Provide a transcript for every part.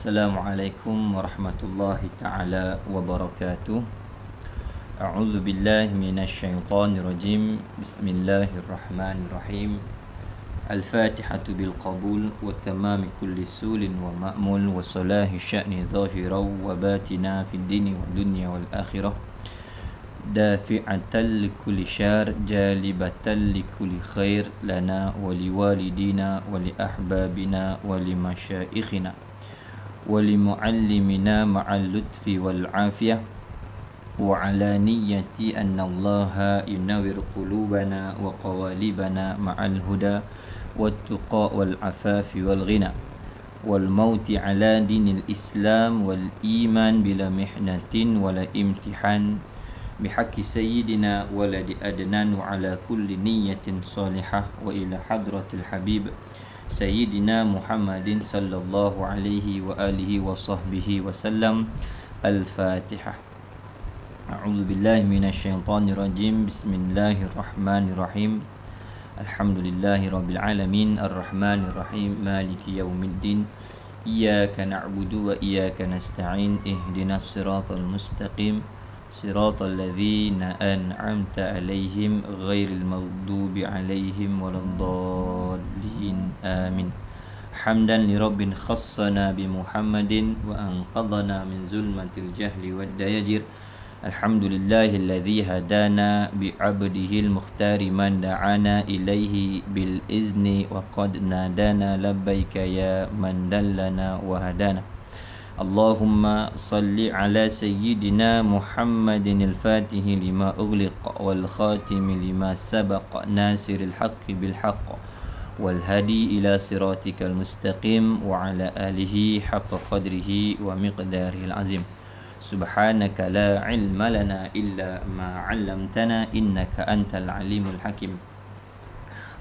Assalamualaikum warahmatullahi ta'ala wabarakatuh. A'udzu billahi minasyaitonir rajim. Bismillahirrahmanirrahim. Al-Fatihatu bil qabul wa tamami kulli sulin wa ma'mul wa salahi sya'ni zahiran wa batina fid dini wa dunya wal akhirah. Dafi'atan likulli syar, jalibatan likulli khair lana wa liwalidina wa li ahbabina wa li masyaikhina ولمعلمنا مع اللطف والعافية وعلانية أن الله ينور قلوبنا وقوالبنا مع الهدى والتقى والعفاف والغنى والموت على دين الإسلام والإيمان بلا محنة ولا امتحان بحق سيدنا ولد أدنان وعلى كل نية صالحة وإلى حضرة الحبيب Sayyidina Muhammadin sallallahu alaihi wa alihi wa sahbihi wa sallam. Al-Fatihah. A'udzu billahi minasyaitonir rajim. Bismillahirrahmanirrahim. Alhamdulillahi rabbil alamin, arrahmanir rahim, maliki yaumiddin. Iyyaka na'budu wa iyyaka nasta'in. Ihdinas siratal mustaqim. Siratal ladzina an'amta 'alaihim ghairil maghdubi 'alaihim waladdallin. Amin. Hamdan li rabbin khassana bi Muhammadin wa anqadhana min zulmatil jahli wad dayajir. Alhamdulillahi alladzi hadana bi 'abdihi al-mukhtari man da'ana ilaihi bil izni wa qad nadana labbaika ya man dallana wa hadana. Allahumma salli ala sayyidina Muhammadin al-Fatihi lima ughliq wal khatimi lima sabaq nasiril haqqi bil haqq wal hadi ila siratikal mustaqim wa ala alihi haqqa qadrihi wa miqdarihil azim. Subhanaka la ilma lana illa ma 'allamtana innaka antal alimul hakim.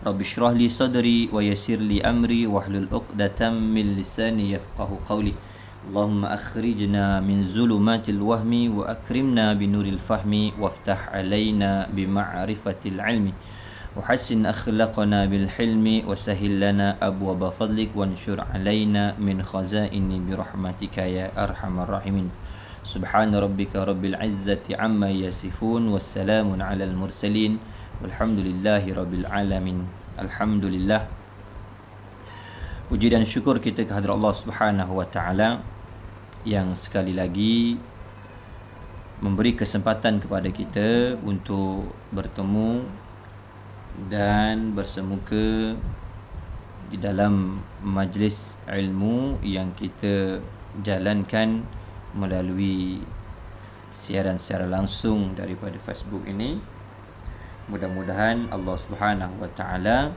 Rabbi shrah li sadri wa yassir li amri wahlul 'uqdatam min lisani yafqahu qawli. Allahumma akhrijna min zulumatil wahmi wa akrimna binuril fahmi waftah alaina bima'rifatil ilmi wa hassin akhlaqana bil hilmi wa sahhil lana abwaaba fadlik wanshur alaina min khazaini birahmatika ya arhamar rahimin. Subhana rabbika rabbil izzati amma yasifun wassalamun alal mursalin walhamdulillahi rabbil alamin. Alhamdulillah. Puji dan syukur kita kehadrat Allah Subhanahu wa taala yang sekali lagi memberi kesempatan kepada kita untuk bertemu dan bersemuka di dalam majlis ilmu yang kita jalankan melalui siaran secara langsung daripada Facebook ini. Mudah-mudahan Allah Subhanahu wa taala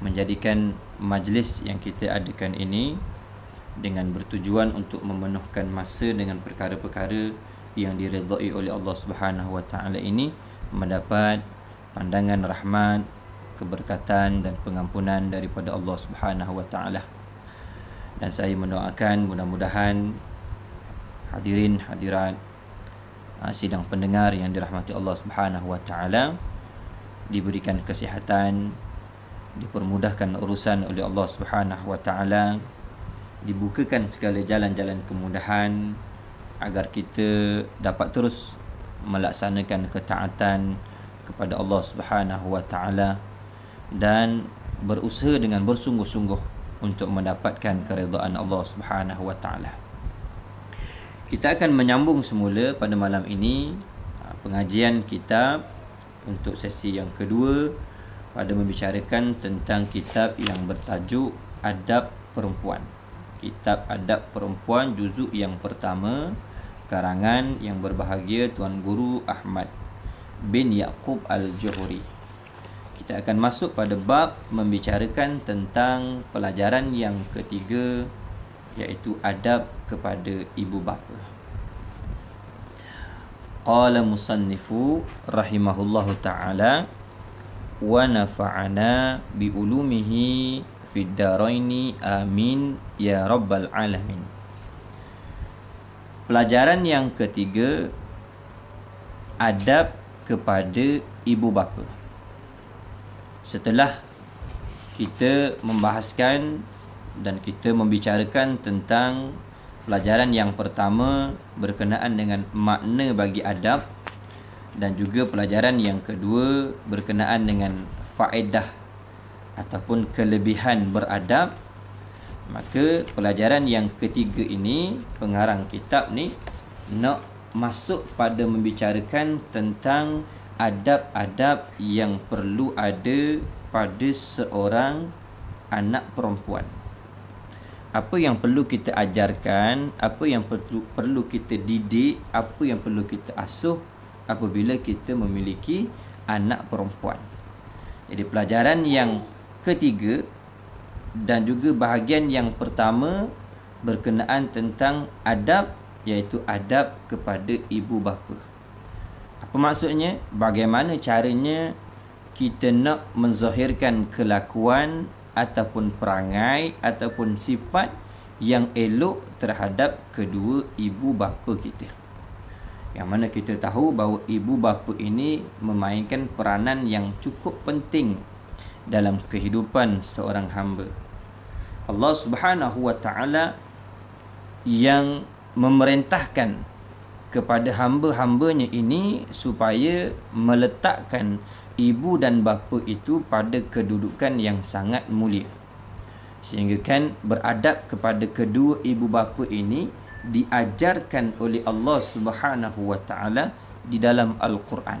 menjadikan majlis yang kita adakan ini dengan bertujuan untuk memenuhkan masa dengan perkara-perkara yang diredai oleh Allah Subhanahu wa taala ini mendapat pandangan rahmat, keberkatan dan pengampunan daripada Allah Subhanahu wa taala. Dan saya mendoakan mudah-mudahan hadirin hadirat sidang pendengar yang dirahmati Allah Subhanahu wa taala diberikan kesihatan, dipermudahkan urusan oleh Allah Subhanahu wa taala, dibukakan segala jalan-jalan kemudahan agar kita dapat terus melaksanakan ketaatan kepada Allah Subhanahu wa taala dan berusaha dengan bersungguh-sungguh untuk mendapatkan keredaan Allah Subhanahu wa taala. Kita akan menyambung semula pada malam ini pengajian kitab untuk sesi yang kedua pada membicarakan tentang kitab yang bertajuk Adab Perempuan. Kitab Adab Perempuan juzuk yang pertama, karangan yang berbahagia Tuan Guru Ahmad bin Yaqub Al-Johri. Kita akan masuk pada bab membicarakan tentang pelajaran yang ketiga, iaitu adab kepada ibu bapa. Qala musannifu rahimahullahu ta'ala wa nafa'ana bi ulumihi fid daraini amin ya rabbal alamin. Pelajaran yang ketiga, adab kepada ibu bapa. Setelah kita membahaskan dan kita membicarakan tentang Pelajaran yang pertama berkenaan dengan makna bagi adab, dan juga pelajaran yang kedua berkenaan dengan faedah ataupun kelebihan beradab. Maka pelajaran yang ketiga ini, pengarang kitab ni nak masuk pada membicarakan tentang adab-adab yang perlu ada pada seorang anak perempuan. Apa yang perlu kita ajarkan, apa yang perlu kita didik, apa yang perlu kita asuh apabila kita memiliki anak perempuan. Jadi pelajaran yang ketiga dan juga bahagian yang pertama berkenaan tentang adab, iaitu adab kepada ibu bapa. Apa maksudnya? Bagaimana caranya kita nak menzahirkan kelakuan ataupun perangai ataupun sifat yang elok terhadap kedua ibu bapa kita. Yang mana kita tahu bahawa ibu bapa ini memainkan peranan yang cukup penting dalam kehidupan seorang hamba. Allah Subhanahu wa taala yang memerintahkan kepada hamba-hambanya ini supaya meletakkan ibu dan bapa itu pada kedudukan yang sangat mulia, sehingga kan beradab kepada kedua ibu bapa ini diajarkan oleh Allah Subhanahu wa taala di dalam Al-Quran.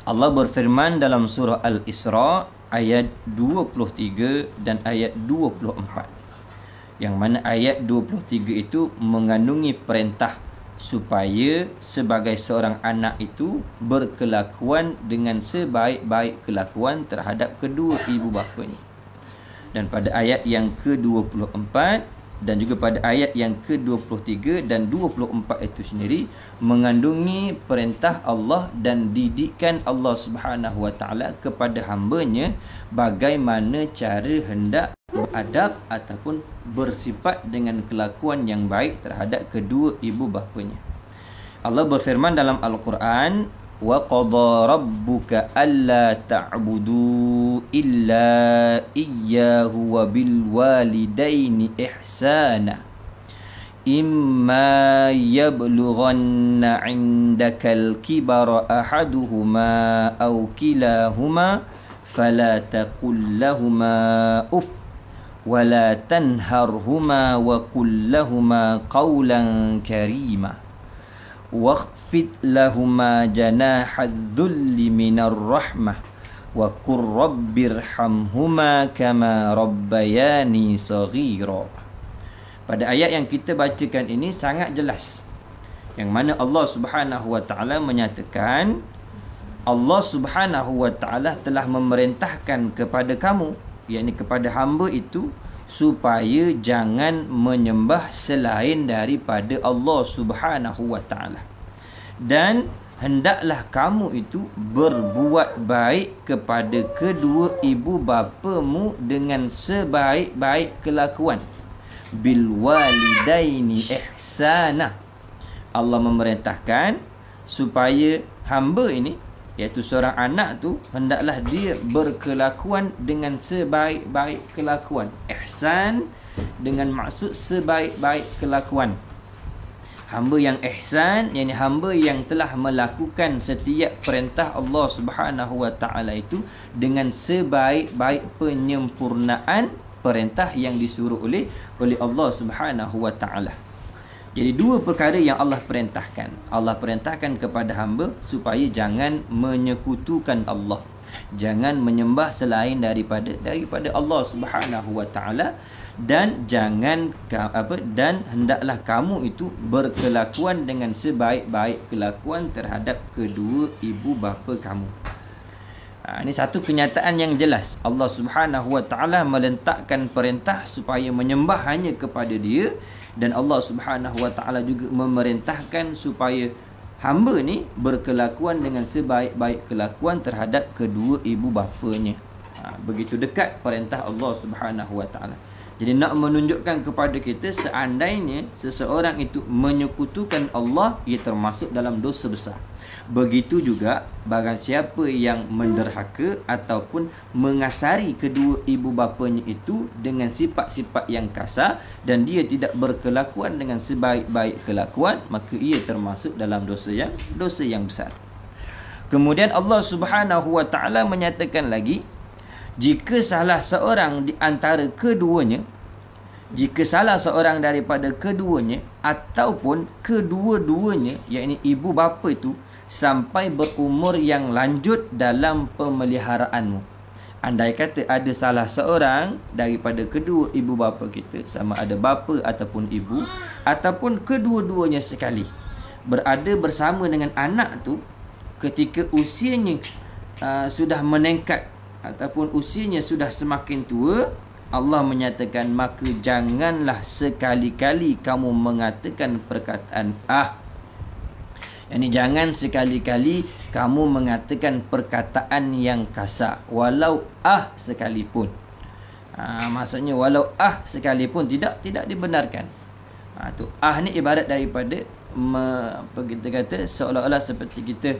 Allah berfirman dalam surah Al-Isra ayat 23 dan ayat 24, yang mana ayat 23 itu mengandungi perintah supaya sebagai seorang anak itu berkelakuan dengan sebaik-baik kelakuan terhadap kedua ibu bapanya. Dan pada ayat yang ke-24 dan juga pada ayat yang ke-23 dan 24 itu sendiri mengandungi perintah Allah dan didikan Allah Subhanahu wa taala kepada hambanya bagaimana cara hendak beradab ataupun bersifat dengan kelakuan yang baik terhadap kedua ibu bapanya. Allah berfirman dalam Al-Quran, wa qada rabbuka alla ta'budu illa iyyahu wa bil walidaini ihsana imma yablughanna 'indakal kibara ahaduhuma aw kilahuma fala taqul lahumā uff ولا تنهرهما وقل لهما قولا كريما واخفض لهما جناح الذل من الرحمة وقل رب ارحمهما كما ربياني صغيرا. Pada ayat yang kita bacakan ini sangat jelas, yang mana Allah Subhanahu wa taala menyatakan Allah Subhanahu wa taala telah memerintahkan kepada kamu, yakni kepada hamba itu, supaya jangan menyembah selain daripada Allah Subhanahu wa taala, dan hendaklah kamu itu berbuat baik kepada kedua ibu bapamu dengan sebaik-baik kelakuan. Bil walidaini ihsana. Allah memerintahkan supaya hamba ini, iaitu seorang anak tu, hendaklah dia berkelakuan dengan sebaik-baik kelakuan. Ihsan dengan maksud sebaik-baik kelakuan. Hamba yang ihsan, yakni hamba yang telah melakukan setiap perintah Allah Subhanahu wa taala itu dengan sebaik-baik penyempurnaan perintah yang disuruh oleh Allah Subhanahu wa taala. Jadi dua perkara yang Allah perintahkan. Allah perintahkan kepada hamba supaya jangan menyekutukan Allah, jangan menyembah selain daripada Allah Subhanahu wa taala, dan dan hendaklah kamu itu berkelakuan dengan sebaik-baik kelakuan terhadap kedua ibu bapa kamu. Ini satu kenyataan yang jelas. Allah Subhanahu wa taala meletakkan perintah supaya menyembah hanya kepada Dia, dan Allah Subhanahu wa taala juga memerintahkan supaya hamba ni berkelakuan dengan sebaik-baik kelakuan terhadap kedua ibu bapanya. Begitu dekat perintah Allah Subhanahu wa taala. Jadi nak menunjukkan kepada kita seandainya seseorang itu menyekutukan Allah, ia termasuk dalam dosa besar. Begitu juga barang siapa yang menderhaka ataupun mengasari kedua ibu bapanya itu dengan sifat-sifat yang kasar dan dia tidak berkelakuan dengan sebaik-baik kelakuan, maka ia termasuk dalam dosa yang besar. Kemudian Allah Subhanahu wa taala menyatakan lagi, jika salah seorang di antara keduanya, jika salah seorang daripada keduanya ataupun kedua-duanya, yakni ibu bapa itu, sampai berumur yang lanjut dalam pemeliharaanmu. Andai kata ada salah seorang daripada kedua ibu bapa kita, sama ada bapa ataupun ibu, ataupun kedua-duanya sekali, berada bersama dengan anak tu ketika usianya sudah meningkat ataupun usianya sudah semakin tua, Allah menyatakan, maka janganlah sekali-kali kamu mengatakan perkataan jangan sekali-kali kamu mengatakan perkataan yang kasar, walau sekalipun. Maksudnya walau sekalipun tidak dibenarkan. Tu ni ibarat daripada kita kata seolah-olah seperti kita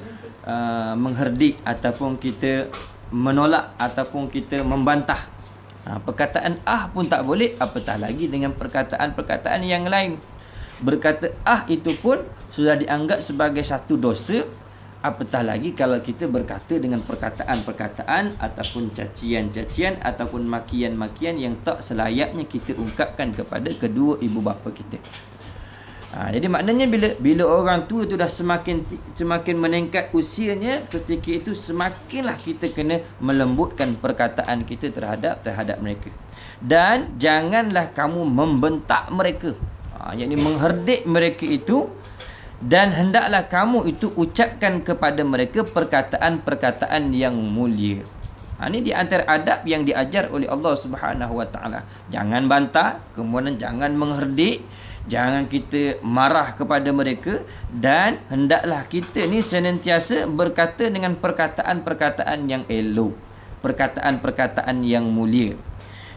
mengherdik ataupun kita menolak ataupun kita membantah. Perkataan pun tak boleh, apatah lagi dengan perkataan-perkataan yang lain. Berkata itu pun sudah dianggap sebagai satu dosa, apatah lagi kalau kita berkata dengan perkataan-perkataan ataupun cacian-cacian ataupun makian-makian yang tak selayaknya kita ungkapkan kepada kedua ibu bapa kita. Jadi maknanya bila orang tua tu dah semakin meningkat usianya, ketika itu semakinlah kita kena melembutkan perkataan kita terhadap mereka. Dan janganlah kamu membentak mereka, yakni mengherdik mereka itu, dan hendaklah kamu itu ucapkan kepada mereka perkataan-perkataan yang mulia. Ini di antara adab yang diajar oleh Allah Subhanahu wa taala. Jangan bantah, kemudian jangan mengherdik, jangan kita marah kepada mereka, dan hendaklah kita ni senantiasa berkata dengan perkataan-perkataan yang elok, perkataan-perkataan yang mulia.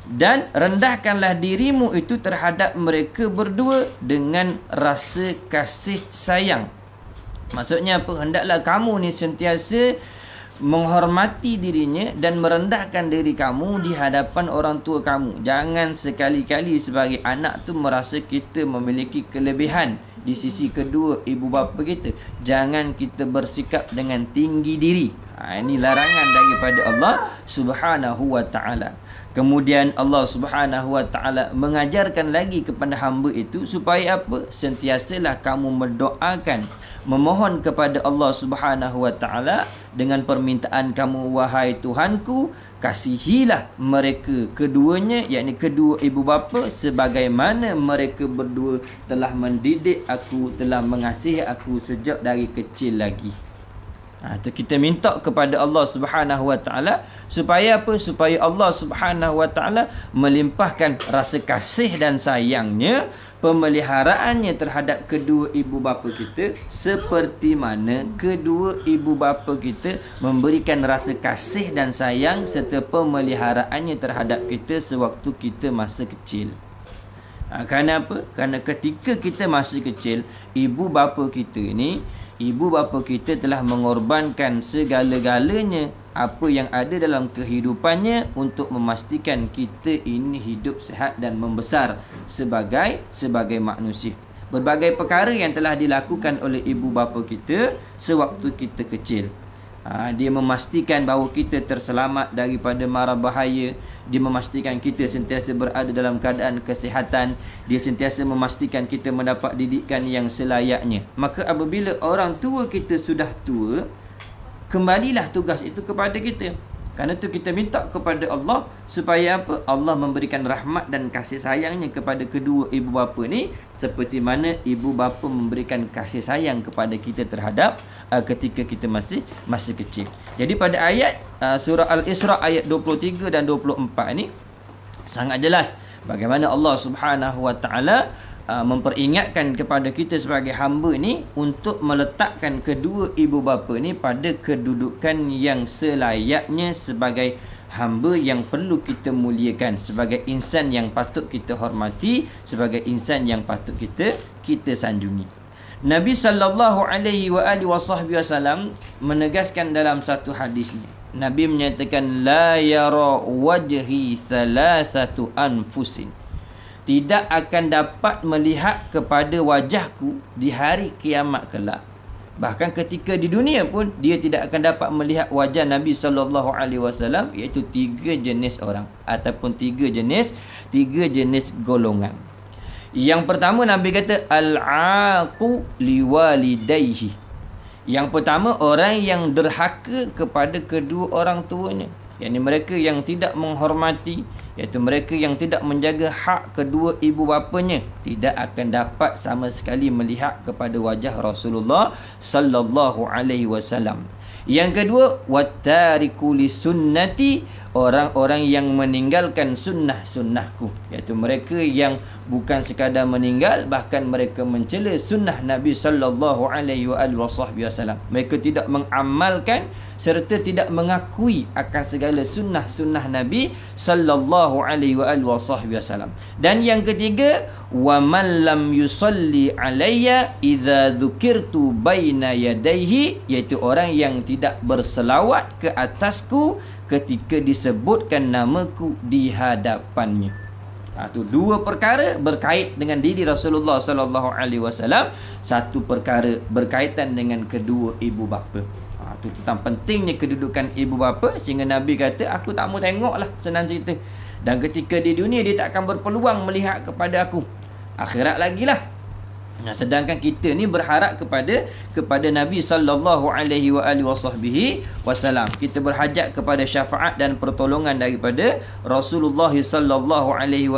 Dan rendahkanlah dirimu itu terhadap mereka berdua dengan rasa kasih sayang. Maksudnya apa? Hendaklah kamu ni sentiasa menghormati dirinya dan merendahkan diri kamu di hadapan orang tua kamu. Jangan sekali-kali sebagai anak tu merasa kita memiliki kelebihan di sisi kedua ibu bapa kita. Jangan kita bersikap dengan tinggi diri. Ini larangan daripada Allah Subhanahu wa taala. Kemudian Allah Subhanahu wa taala mengajarkan lagi kepada hamba itu supaya apa? Sentiasalah kamu mendoakan, memohon kepada Allah Subhanahu wa taala dengan permintaan kamu, wahai Tuhanku, kasihilah mereka keduanya, yakni kedua ibu bapa, sebagaimana mereka berdua telah mendidik aku, telah mengasihi aku sejak dari kecil lagi. Tu kita minta kepada Allah Subhanahu wa taala supaya apa? Supaya Allah Subhanahu wa taala melimpahkan rasa kasih dan sayangnya, pemeliharaannya terhadap kedua ibu bapa kita, seperti mana kedua ibu bapa kita memberikan rasa kasih dan sayang serta pemeliharaannya terhadap kita sewaktu kita masa kecil. Kerana apa? Kerana ketika kita masih kecil, ibu bapa kita telah mengorbankan segala-galanya apa yang ada dalam kehidupannya untuk memastikan kita ini hidup sihat dan membesar sebagai manusia. Berbagai perkara yang telah dilakukan oleh ibu bapa kita sewaktu kita kecil. Dia memastikan bahawa kita terselamat daripada mara bahaya. Dia memastikan kita sentiasa berada dalam keadaan kesihatan. Dia sentiasa memastikan kita mendapat didikan yang selayaknya. Maka apabila orang tua kita sudah tua, kembalilah tugas itu kepada kita. Kerana itu kita minta kepada Allah supaya apa? Allah memberikan rahmat dan kasih sayangnya kepada kedua ibu bapa ni, seperti mana ibu bapa memberikan kasih sayang kepada kita terhadap ketika kita masih kecil. Jadi pada ayat surah Al-Isra ayat 23 dan 24 ni sangat jelas bagaimana Allah Subhanahu wa taala memperingatkan kepada kita sebagai hamba ni untuk meletakkan kedua ibu bapa ni pada kedudukan yang selayaknya sebagai hamba yang perlu kita muliakan, sebagai insan yang patut kita hormati, sebagai insan yang patut kita sanjungi. Nabi sallallahu alaihi wasallam menegaskan dalam satu hadisnya, Nabi menyatakan, la yara wajhi thalathatu anfusin, tidak akan dapat melihat kepada wajahku di hari kiamat kelak. Bahkan ketika di dunia pun dia tidak akan dapat melihat wajah Nabi sallallahu alaihi wasallam, iaitu 3 jenis orang ataupun 3 jenis golongan. Yang pertama, Nabi kata al-aqu liwalidayhi. Yang pertama, orang yang derhaka kepada kedua orang tuanya, yakni mereka yang tidak menghormati, iaitu mereka yang tidak menjaga hak kedua ibu bapanya, tidak akan dapat sama sekali melihat kepada wajah Rasulullah sallallahu alaihi wasallam. Yang kedua, wattariku li sunnati, orang-orang yang meninggalkan sunnahku, iaitu mereka yang bukan sekadar meninggal, bahkan mereka mencela sunnah Nabi sallallahu alaihi wasallam. Mereka tidak mengamalkan serta tidak mengakui akan segala sunnah Nabi sallallahu alaihi wasallam. Dan yang ketiga, wa man lam yusalli alayya idza dzukirtu baina yadayhi, iaitu orang yang tidak berselawat ke atasku ketika disebutkan namaku di hadapannya. Itu 2 perkara berkait dengan diri Rasulullah sallallahu alaihi wasallam, 1 perkara berkaitan dengan kedua ibu bapa. Itu tentang pentingnya kedudukan ibu bapa, sehingga Nabi kata, aku tak mau tengoklah, senang cerita. Dan ketika di dunia dia tak akan berpeluang melihat kepada aku, akhirat lagilah. Sedangkan kita ni berharap kepada Nabi sallallahu alaihi wasallam. Kita berhajat kepada syafaat dan pertolongan daripada Rasulullah sallallahu alaihi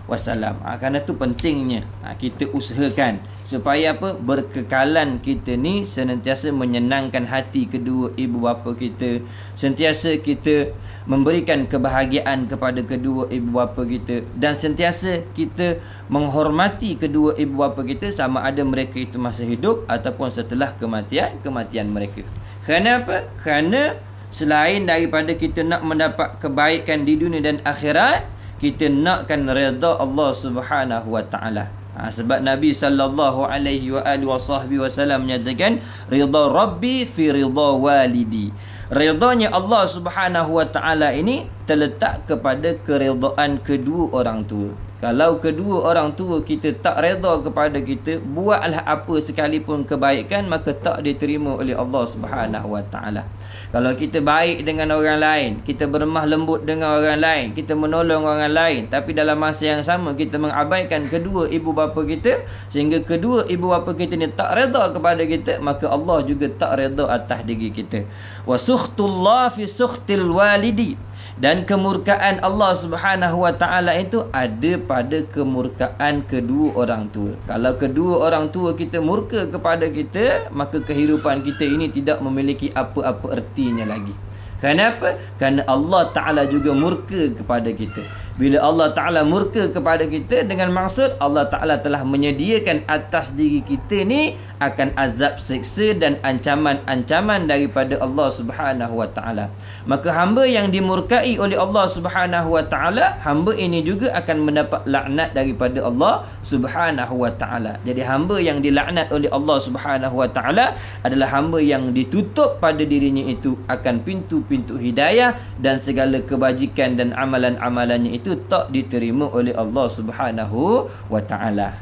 wasallam. Kerana itu pentingnya kita usahakan supaya apa? Berkekalan kita ni senantiasa menyenangkan hati kedua ibu bapa kita, sentiasa kita memberikan kebahagiaan kepada kedua ibu bapa kita, dan sentiasa kita menghormati kedua ibu bapa kita, sama ada mereka itu masih hidup ataupun setelah kematian mereka. Kerana apa? Kerana selain daripada kita nak mendapat kebaikan di dunia dan akhirat, kita nakkan redha Allah Subhanahu wa taala. Sebab Nabi sallallahu alaihi wasallam menyatakan, ridha rabbi fi ridha walidi. Ridhanya Allah Subhanahu wa taala ini terletak kepada keridhaan kedua orang tua. Kalau kedua orang tua kita tak redha kepada kita, buatlah apa sekalipun kebaikan, maka tak diterima oleh Allah Subhanahu wa taala. Kalau kita baik dengan orang lain, kita berlemah lembut dengan orang lain, kita menolong orang lain, tapi dalam masa yang sama kita mengabaikan kedua ibu bapa kita, sehingga kedua ibu bapa kita ni tak redha kepada kita, maka Allah juga tak redha atas diri kita. Wa sukhtullah fi sukhtil walidi. Dan kemurkaan Allah Subhanahu wa taala itu ada pada kemurkaan kedua orang tua. Kalau kedua orang tua kita murka kepada kita, maka kehidupan kita ini tidak memiliki apa-apa ertinya lagi. Kenapa? Kerana Allah Ta'ala juga murka kepada kita. Bila Allah Ta'ala murka kepada kita, dengan maksud Allah Ta'ala telah menyediakan atas diri kita ni akan azab, siksa dan ancaman-ancaman daripada Allah Subhanahu wa taala. Maka hamba yang dimurkai oleh Allah Subhanahu wa taala, hamba ini juga akan mendapat laknat daripada Allah Subhanahu wa taala. Jadi hamba yang dilaknat oleh Allah Subhanahu wa taala adalah hamba yang ditutup pada dirinya itu akan pintu-pintu hidayah, dan segala kebajikan dan amalan-amalannya itu tak diterima oleh Allah Subhanahu wa taala.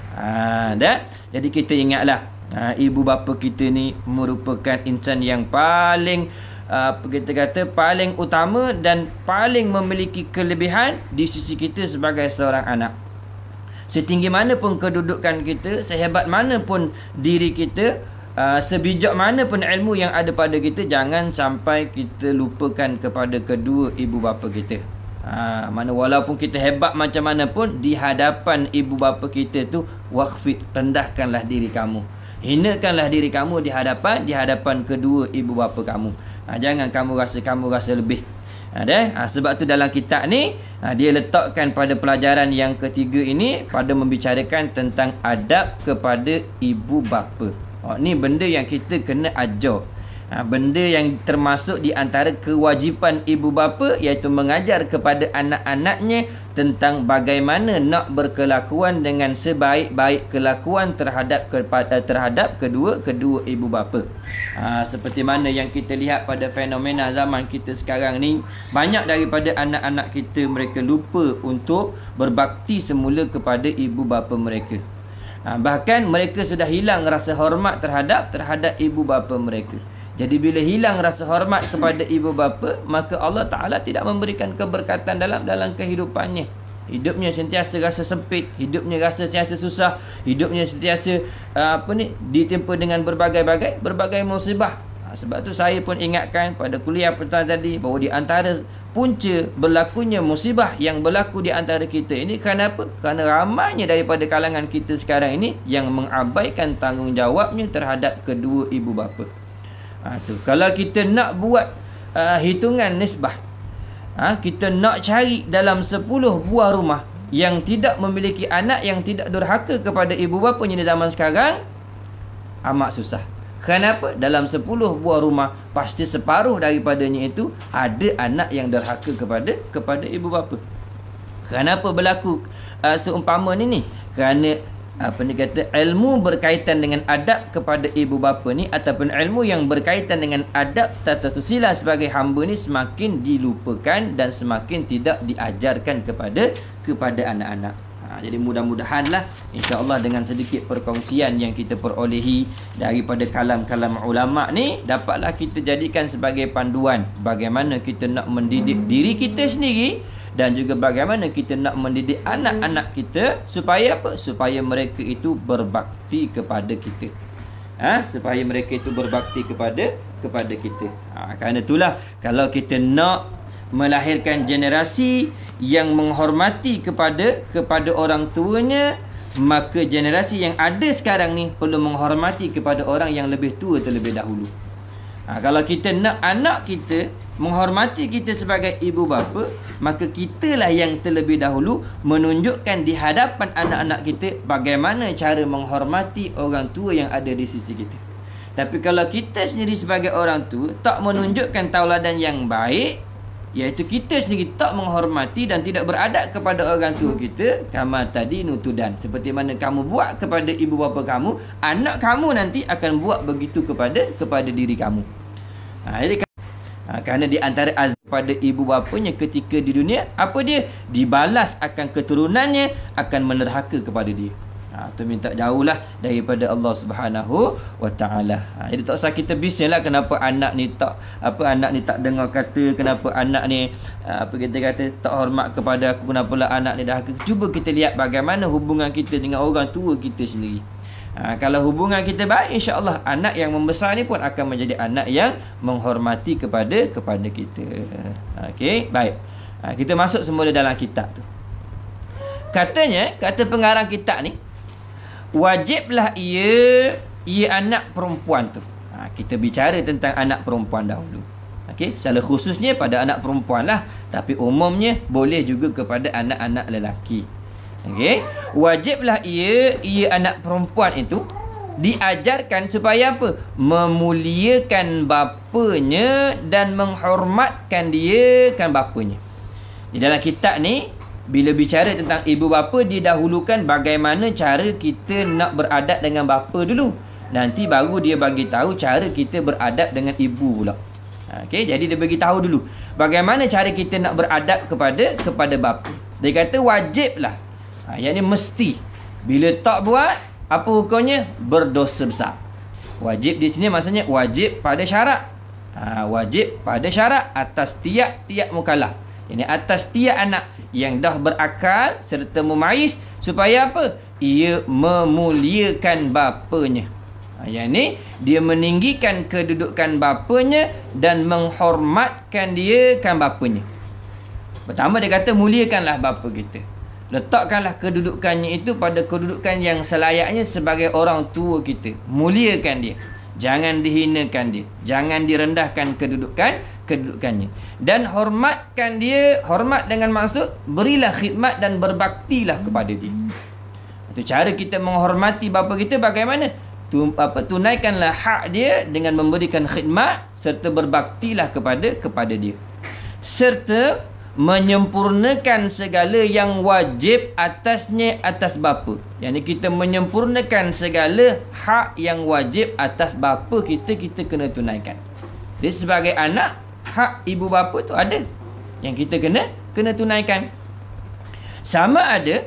Jadi kita ingatlah, ibu bapa kita ni merupakan insan yang paling kita kata paling utama dan paling memiliki kelebihan di sisi kita sebagai seorang anak. Setinggi mana pun kedudukan kita, sehebat mana pun diri kita, sebijak mana pun ilmu yang ada pada kita, jangan sampai kita lupakan kepada kedua ibu bapa kita. Mana walaupun kita hebat macam mana pun, di hadapan ibu bapa kita tu waqfid, rendahkanlah diri kamu, hinakanlah diri kamu di hadapan kedua ibu bapa kamu. Jangan kamu rasa lebih. Sebab tu dalam kitab ni dia letakkan pada pelajaran yang ketiga ini, pada membicarakan tentang adab kepada ibu bapa. Ni benda yang kita kena ajar. Benda yang termasuk di antara kewajipan ibu bapa iaitu mengajar kepada anak-anaknya tentang bagaimana nak berkelakuan dengan sebaik-baik kelakuan terhadap kedua ibu bapa. Seperti mana yang kita lihat pada fenomena zaman kita sekarang ni, banyak daripada anak-anak kita mereka lupa untuk berbakti semula kepada ibu bapa mereka. Bahkan mereka sudah hilang rasa hormat terhadap ibu bapa mereka. Jadi bila hilang rasa hormat kepada ibu bapa, maka Allah Ta'ala tidak memberikan keberkatan dalam kehidupannya. Hidupnya sentiasa rasa sempit, hidupnya rasa sentiasa susah, hidupnya sentiasa ditimpa dengan berbagai musibah. Sebab tu saya pun ingatkan pada kuliah petang tadi bahawa di antara punca berlakunya musibah yang berlaku di antara kita ini kerana apa? Kerana ramainya daripada kalangan kita sekarang ini yang mengabaikan tanggungjawabnya terhadap kedua ibu bapa. Kalau kita nak buat hitungan nisbah, kita nak cari dalam 10 buah rumah yang tidak memiliki anak yang tidak durhaka kepada ibu bapanya di zaman sekarang, amat susah. Kenapa? Dalam 10 buah rumah pasti separuh daripadanya itu ada anak yang durhaka kepada ibu bapa. Kenapa berlaku seumpama ni? Kerana ilmu berkaitan dengan adab kepada ibu bapa ni, ataupun ilmu yang berkaitan dengan adab tata susila sebagai hamba ni semakin dilupakan dan semakin tidak diajarkan kepada anak-anak. Jadi mudah-mudahanlah insya-Allah dengan sedikit perkongsian yang kita perolehi daripada kalam-kalam ulama ni, dapatlah kita jadikan sebagai panduan bagaimana kita nak mendidik diri kita sendiri dan juga bagaimana kita nak mendidik anak-anak kita supaya apa? Supaya mereka itu berbakti kepada kita. Supaya mereka itu berbakti kepada kita. Kerana itulah kalau kita nak melahirkan generasi yang menghormati kepada orang tuanya, maka generasi yang ada sekarang ni perlu menghormati kepada orang yang lebih tua terlebih dahulu. Kalau kita nak anak kita menghormati kita sebagai ibu bapa, maka kitalah yang terlebih dahulu menunjukkan di hadapan anak-anak kita bagaimana cara menghormati orang tua yang ada di sisi kita. Tapi kalau kita sendiri sebagai orang tua tak menunjukkan tauladan yang baik, iaitu kita sendiri tak menghormati dan tidak beradab kepada orang tua kita, kama tadi nutudan, seperti mana kamu buat kepada ibu bapa kamu, anak kamu nanti akan buat begitu kepada diri kamu. Jadi kerana di antara azab pada ibu bapanya ketika di dunia, apa dia? Dibalas akan keturunannya akan menerhaka kepada dia. Itu minta jauhlah daripada Allah Subhanahu wa taala. Jadi tak usah kita bisinglah kenapa anak ni tak dengar kata, kenapa anak ni kita kata tak hormat kepada aku, kenapalah anak ni dah. Cuba kita lihat bagaimana hubungan kita dengan orang tua kita sendiri. Kalau hubungan kita baik, insya-Allah anak yang membesar ni pun akan menjadi anak yang menghormati kepada kita. Okey, baik. Kita masuk semula dalam kitab tu. Kata pengarang kitab ni, wajiblah ia anak perempuan tu. Kita bicara tentang anak perempuan dahulu. Okey, secara khususnya pada anak perempuan lah, tapi umumnya boleh juga kepada anak-anak lelaki. Okey, wajiblah ia anak perempuan itu diajarkan supaya apa? Memuliakan bapanya dan menghormatkan dia kan bapanya. Di dalam kitab ni bila bicara tentang ibu bapa, didahulukan bagaimana cara kita nak beradab dengan bapa dulu. Nanti baru dia bagi tahu cara kita beradab dengan ibu pula. Okey, jadi dia bagi tahu dulu bagaimana cara kita nak beradab kepada bapa. Dia kata wajiblah. Yang ni mesti. Bila tak buat, apa hukumnya? Berdosa besar. Wajib di sini maksudnya wajib pada syarat. Wajib pada syarat atas tiap-tiap mukallaf. Ini atas tiap anak yang dah berakal serta memayis, supaya apa? Ia memuliakan bapanya. Yang ni dia meninggikan kedudukan bapanya dan menghormatkan dia kan bapanya. Pertama dia kata muliakanlah bapa kita. Letakkanlah kedudukannya itu pada kedudukan yang selayaknya sebagai orang tua kita. Muliakan dia. Jangan dihinakan dia. Jangan direndahkan kedudukannya. Dan hormatkan dia. Hormat dengan maksud berilah khidmat dan berbaktilah kepada dia. Itu cara kita menghormati bapa kita bagaimana? tunaikanlah hak dia dengan memberikan khidmat serta berbaktilah kepada dia, serta menyempurnakan segala yang wajib atasnya atas bapa. Yang ni kita menyempurnakan segala hak yang wajib atas bapa kita kena tunaikan. Dia sebagai anak, hak ibu bapa tu ada yang kita kena tunaikan. Sama ada,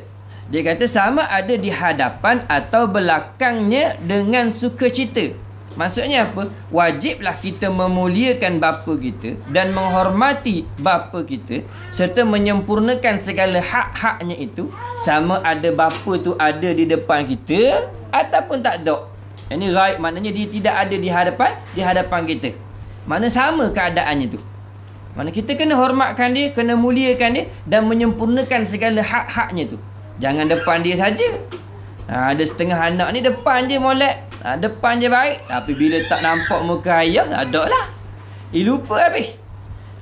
dia kata sama ada di hadapan atau belakangnya dengan sukacita. Maksudnya apa? Wajiblah kita memuliakan bapa kita dan menghormati bapa kita serta menyempurnakan segala hak-haknya itu, sama ada bapa tu ada di depan kita ataupun tak ada. Ini ghaib, maknanya dia tidak ada di hadapan kita. Mana sama keadaannya tu. Mana kita kena hormatkan dia, kena muliakan dia dan menyempurnakan segala hak-haknya tu. Jangan depan dia saja. Ada setengah anak ni depan je molek, depan je baik, tapi bila tak nampak muka ayah, tak ada lah. Lupa habis.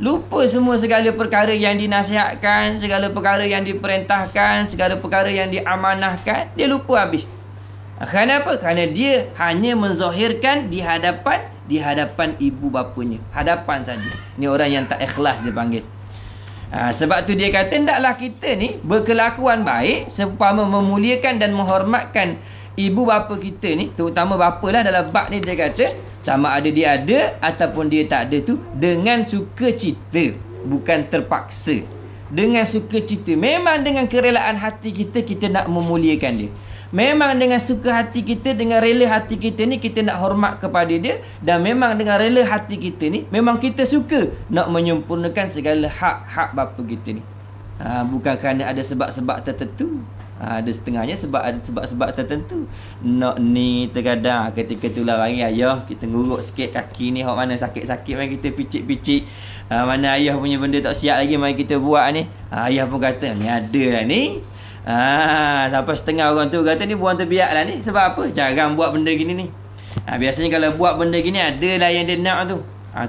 Lupa semua segala perkara yang dinasihatkan, segala perkara yang diperintahkan, segala perkara yang diamanahkan, dia lupa habis. Kenapa? Kerana dia hanya menzahirkan di hadapan ibu bapanya, hadapan saja. Ni orang yang tak ikhlas dia panggil. Sebab tu dia kata hendaklah kita ni berkelakuan baik seumpama memuliakan dan menghormatkan ibu bapa kita ni, terutama bapa lah dalam bab ni. Dia kata sama ada dia ada ataupun dia tak ada tu dengan sukacita, bukan terpaksa. Dengan sukacita, memang dengan kerelaan hati kita nak memuliakan dia. Memang dengan suka hati kita, dengan rela hati kita ni kita nak hormat kepada dia, dan memang dengan rela hati kita ni memang kita suka nak menyempurnakan segala hak-hak bapa kita ni. Bukan kerana ada sebab-sebab tertentu. Ada setengahnya ada sebab-sebab tertentu. Nak ni terkadang ketika tulah hari ayah kita nguruk sikit kaki ni, hak mana sakit-sakit mari kita picit-picit. Mana ayah punya benda tak siap lagi mari kita buat ni. Ayah pun kata ni ada lah ni. Sampai setengah orang tu kata ni buang terbiak lah ni. Sebab apa? Jarang buat benda gini ni. Biasanya kalau buat benda gini adalah yang dia nak tu.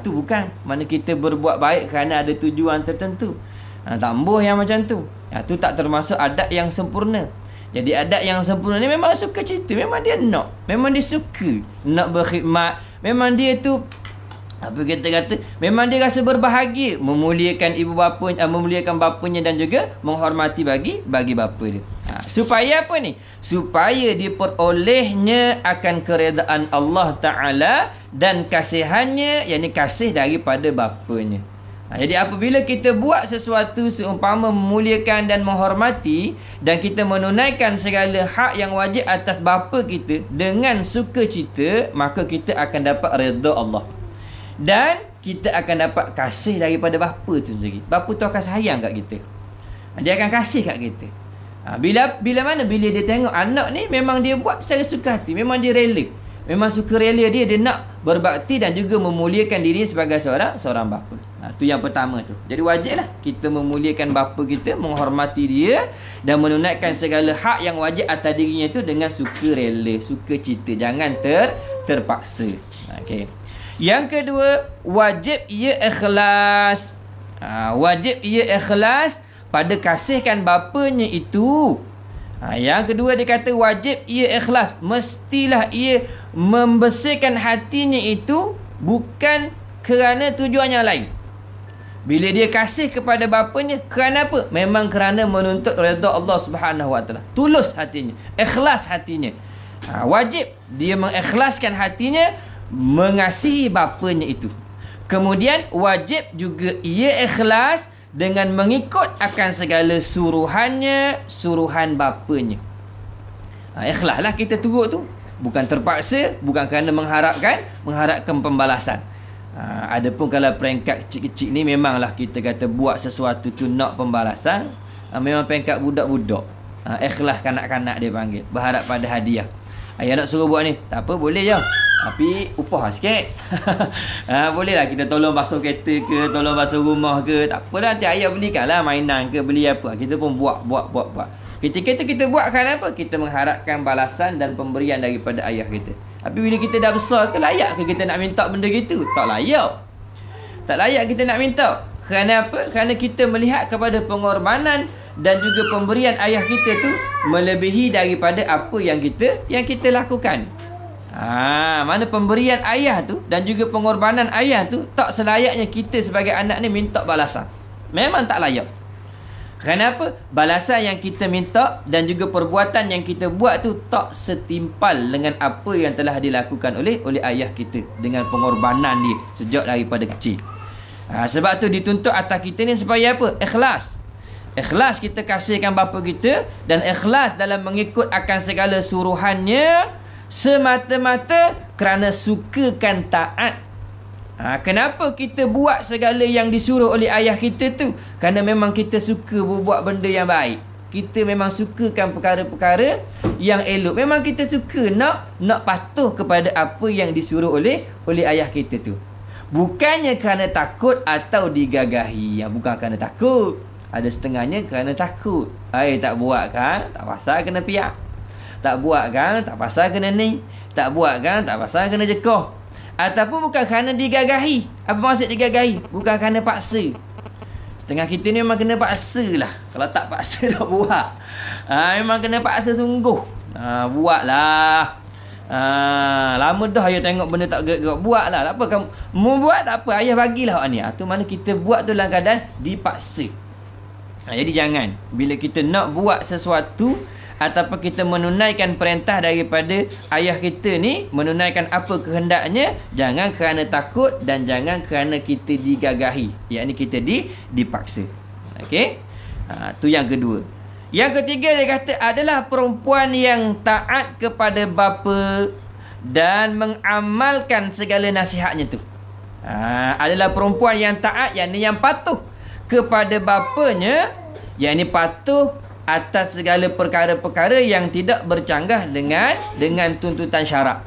Tu bukan. Mana kita berbuat baik kerana ada tujuan tertentu. Tambuh yang macam tu. Tu tak termasuk adab yang sempurna. Jadi adab yang sempurna ni memang suka cerita. Memang dia nak. Memang dia suka nak berkhidmat. Memang dia tu, apa kita kata, memang dia rasa berbahagia memuliakan ibu bapa, memuliakan bapanya dan juga menghormati bagi bapa dia. Supaya apa ni? Supaya diperolehnya akan keredaan Allah Ta'ala dan kasihannya, yakni kasih daripada bapanya. Jadi apabila kita buat sesuatu seumpama memuliakan dan menghormati, dan kita menunaikan segala hak yang wajib atas bapa kita dengan sukacita, maka kita akan dapat redha Allah. Dan kita akan dapat kasih daripada bapa tu sendiri. Bapa tu akan sayang kat kita. Dia akan kasih kat kita. Bila mana? Bila dia tengok anak ni memang dia buat secara suka hati. Memang dia rela. Memang suka rela dia nak berbakti dan juga memuliakan diri sebagai seorang bapa. Tu yang pertama tu. Jadi wajiblah kita memuliakan bapa kita, menghormati dia dan menunaikan segala hak yang wajib atas dirinya tu dengan suka rela, suka cita. Jangan terpaksa. Okey. Yang kedua, wajib ia ikhlas. Wajib ia ikhlas pada kasihkan bapanya itu. Yang kedua dia kata wajib ia ikhlas. Mestilah ia membersihkan hatinya itu bukan kerana tujuan yang lain. Bila dia kasih kepada bapanya, kerana apa? Memang kerana menuntut redha Allah Subhanahu Wa Taala. Tulus hatinya, ikhlas hatinya. Wajib dia mengikhlaskan hatinya mengasihi bapanya itu. Kemudian wajib juga ia ikhlas dengan mengikut akan segala suruhannya, suruhan bapanya. Ikhlaslah kita turut tu. Bukan terpaksa, bukan kerana mengharapkan pembalasan. Adapun kalau peringkat kecil-kecil ni memanglah kita kata buat sesuatu tu nak pembalasan. Memang peringkat budak-budak. Ikhlas kanak-kanak dia panggil, berharap pada hadiah. Ayah nak suruh buat ni, tak apa, boleh je. Tapi upah sikit. Bolehlah kita tolong basuh kereta ke, tolong basuh rumah ke, tak apalah, nanti ayah belikanlah mainan ke, beli apa. Kita pun buat. Ketika kita buat kerana apa? Kita mengharapkan balasan dan pemberian daripada ayah kita. Tapi bila kita dah besar ke, layak ke kita nak minta benda gitu? Tak layak. Tak layak kita nak minta. Kerana apa? Kerana kita melihat kepada pengorbanan dan juga pemberian ayah kita tu melebihi daripada apa yang kita lakukan. Mana pemberian ayah tu dan juga pengorbanan ayah tu tak selayaknya kita sebagai anak ni minta balasan. Memang tak layak. Kenapa? Balasan yang kita minta dan juga perbuatan yang kita buat tu tak setimpal dengan apa yang telah dilakukan oleh ayah kita dengan pengorbanan dia sejak daripada kecil. Sebab tu dituntut atas kita ni supaya apa? Ikhlas. Ikhlas kita kasihkan bapa kita dan ikhlas dalam mengikut akan segala suruhannya semata-mata kerana sukakan taat. Kenapa kita buat segala yang disuruh oleh ayah kita tu? Kerana memang kita suka berbuat benda yang baik. Kita memang sukakan perkara-perkara yang elok. Memang kita suka nak patuh kepada apa yang disuruh oleh ayah kita tu. Bukannya kerana takut atau digagahi. Bukan kerana takut. Ada setengahnya kerana takut. Tak buat kan? Tak pasal kena piak. Tak buat kan? Tak pasal kena ni. Tak buat kan? Tak pasal kena jekoh. Ataupun bukan kerana digagahi. Apa maksud digagahi? Bukan kerana paksa. Setengah kita ni memang kena paksa lah. Kalau tak paksa tak buat. Memang kena paksa sungguh. Buatlah. Lama dah ayah tengok benda tak gerak. Buatlah. Tak apa kamu mau buat tak apa. Ayah bagilah awak ni. Tu mana kita buat tu dalam keadaan dipaksa. Jadi jangan. Bila kita nak buat sesuatu ataupun kita menunaikan perintah daripada ayah kita ni, menunaikan apa kehendaknya, jangan kerana takut dan jangan kerana kita digagahi, yakni kita dipaksa. Okey, tu yang kedua. Yang ketiga dia kata adalah perempuan yang taat kepada bapa dan mengamalkan segala nasihatnya tu. Adalah perempuan yang taat, yakni yang patuh kepada bapanya, yakni patuh atas segala perkara-perkara yang tidak bercanggah dengan tuntutan syarak.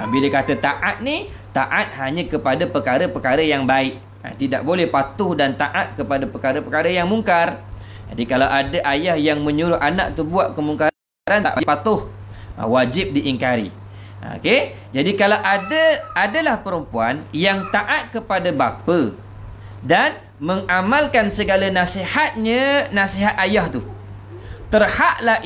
Bila kata taat ni, taat hanya kepada perkara-perkara yang baik. Tidak boleh patuh dan taat kepada perkara-perkara yang mungkar. Jadi kalau ada ayah yang menyuruh anak tu buat kemungkaran, tak patuh, wajib diingkari. Okey. Jadi kalau adalah perempuan yang taat kepada bapa dan mengamalkan segala nasihatnya, nasihat ayah tu, berhaklah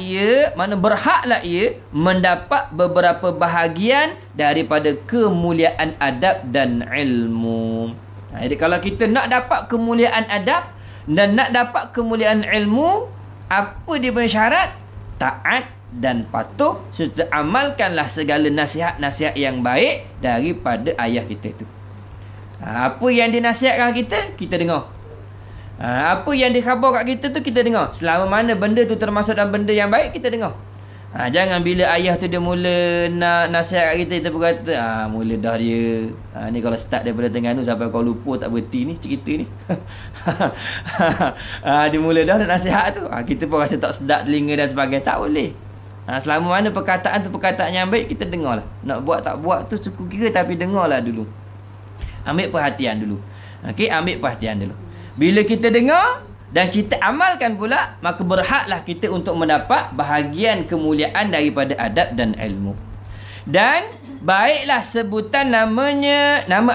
ia mendapat beberapa bahagian daripada kemuliaan adab dan ilmu. Jadi kalau kita nak dapat kemuliaan adab dan nak dapat kemuliaan ilmu, apa dia punya syarat? Taat dan patuh serta amalkanlah segala nasihat-nasihat yang baik daripada ayah kita tu. Apa yang dinasihatkan kita, kita dengar. Apa yang dikhabar kat kita tu kita dengar. Selama mana benda tu termasuk dalam benda yang baik, kita dengar. Jangan bila ayah tu dia mula nak nasihat kat kita pun kata, mula dah dia. Ni kalau start daripada Terengganu sampai Kuala Lumpur tak berhenti ni cerita ni. Dia mula dah nak nasihat tu. Kita pun rasa tak sedap telinga dan sebagainya. Tak boleh. Selama mana perkataan tu perkataan yang baik, kita dengar lah. Nak buat tak buat tu suku kira, tapi dengarlah dulu. Ambil perhatian dulu. Okey, ambil perhatian dulu. Bila kita dengar dan kita amalkan pula, maka berhaklah kita untuk mendapat bahagian kemuliaan daripada adab dan ilmu. Dan baiklah sebutan nama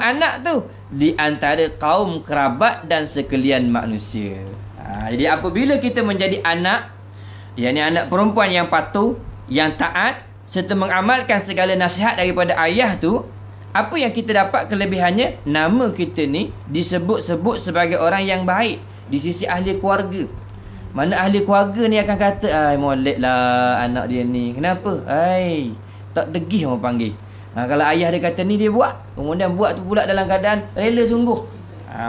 anak tu di antara kaum kerabat dan sekalian manusia. Jadi apabila kita menjadi anak, yakni anak perempuan yang patuh, yang taat serta mengamalkan segala nasihat daripada ayah tu, apa yang kita dapat kelebihannya? Nama kita ni disebut-sebut sebagai orang yang baik di sisi ahli keluarga. Mana ahli keluarga ni akan kata, molek lah anak dia ni. Kenapa? Tak degih orang panggil. Kalau ayah dia kata ni, dia buat. Kemudian buat tu pula dalam keadaan rela sungguh.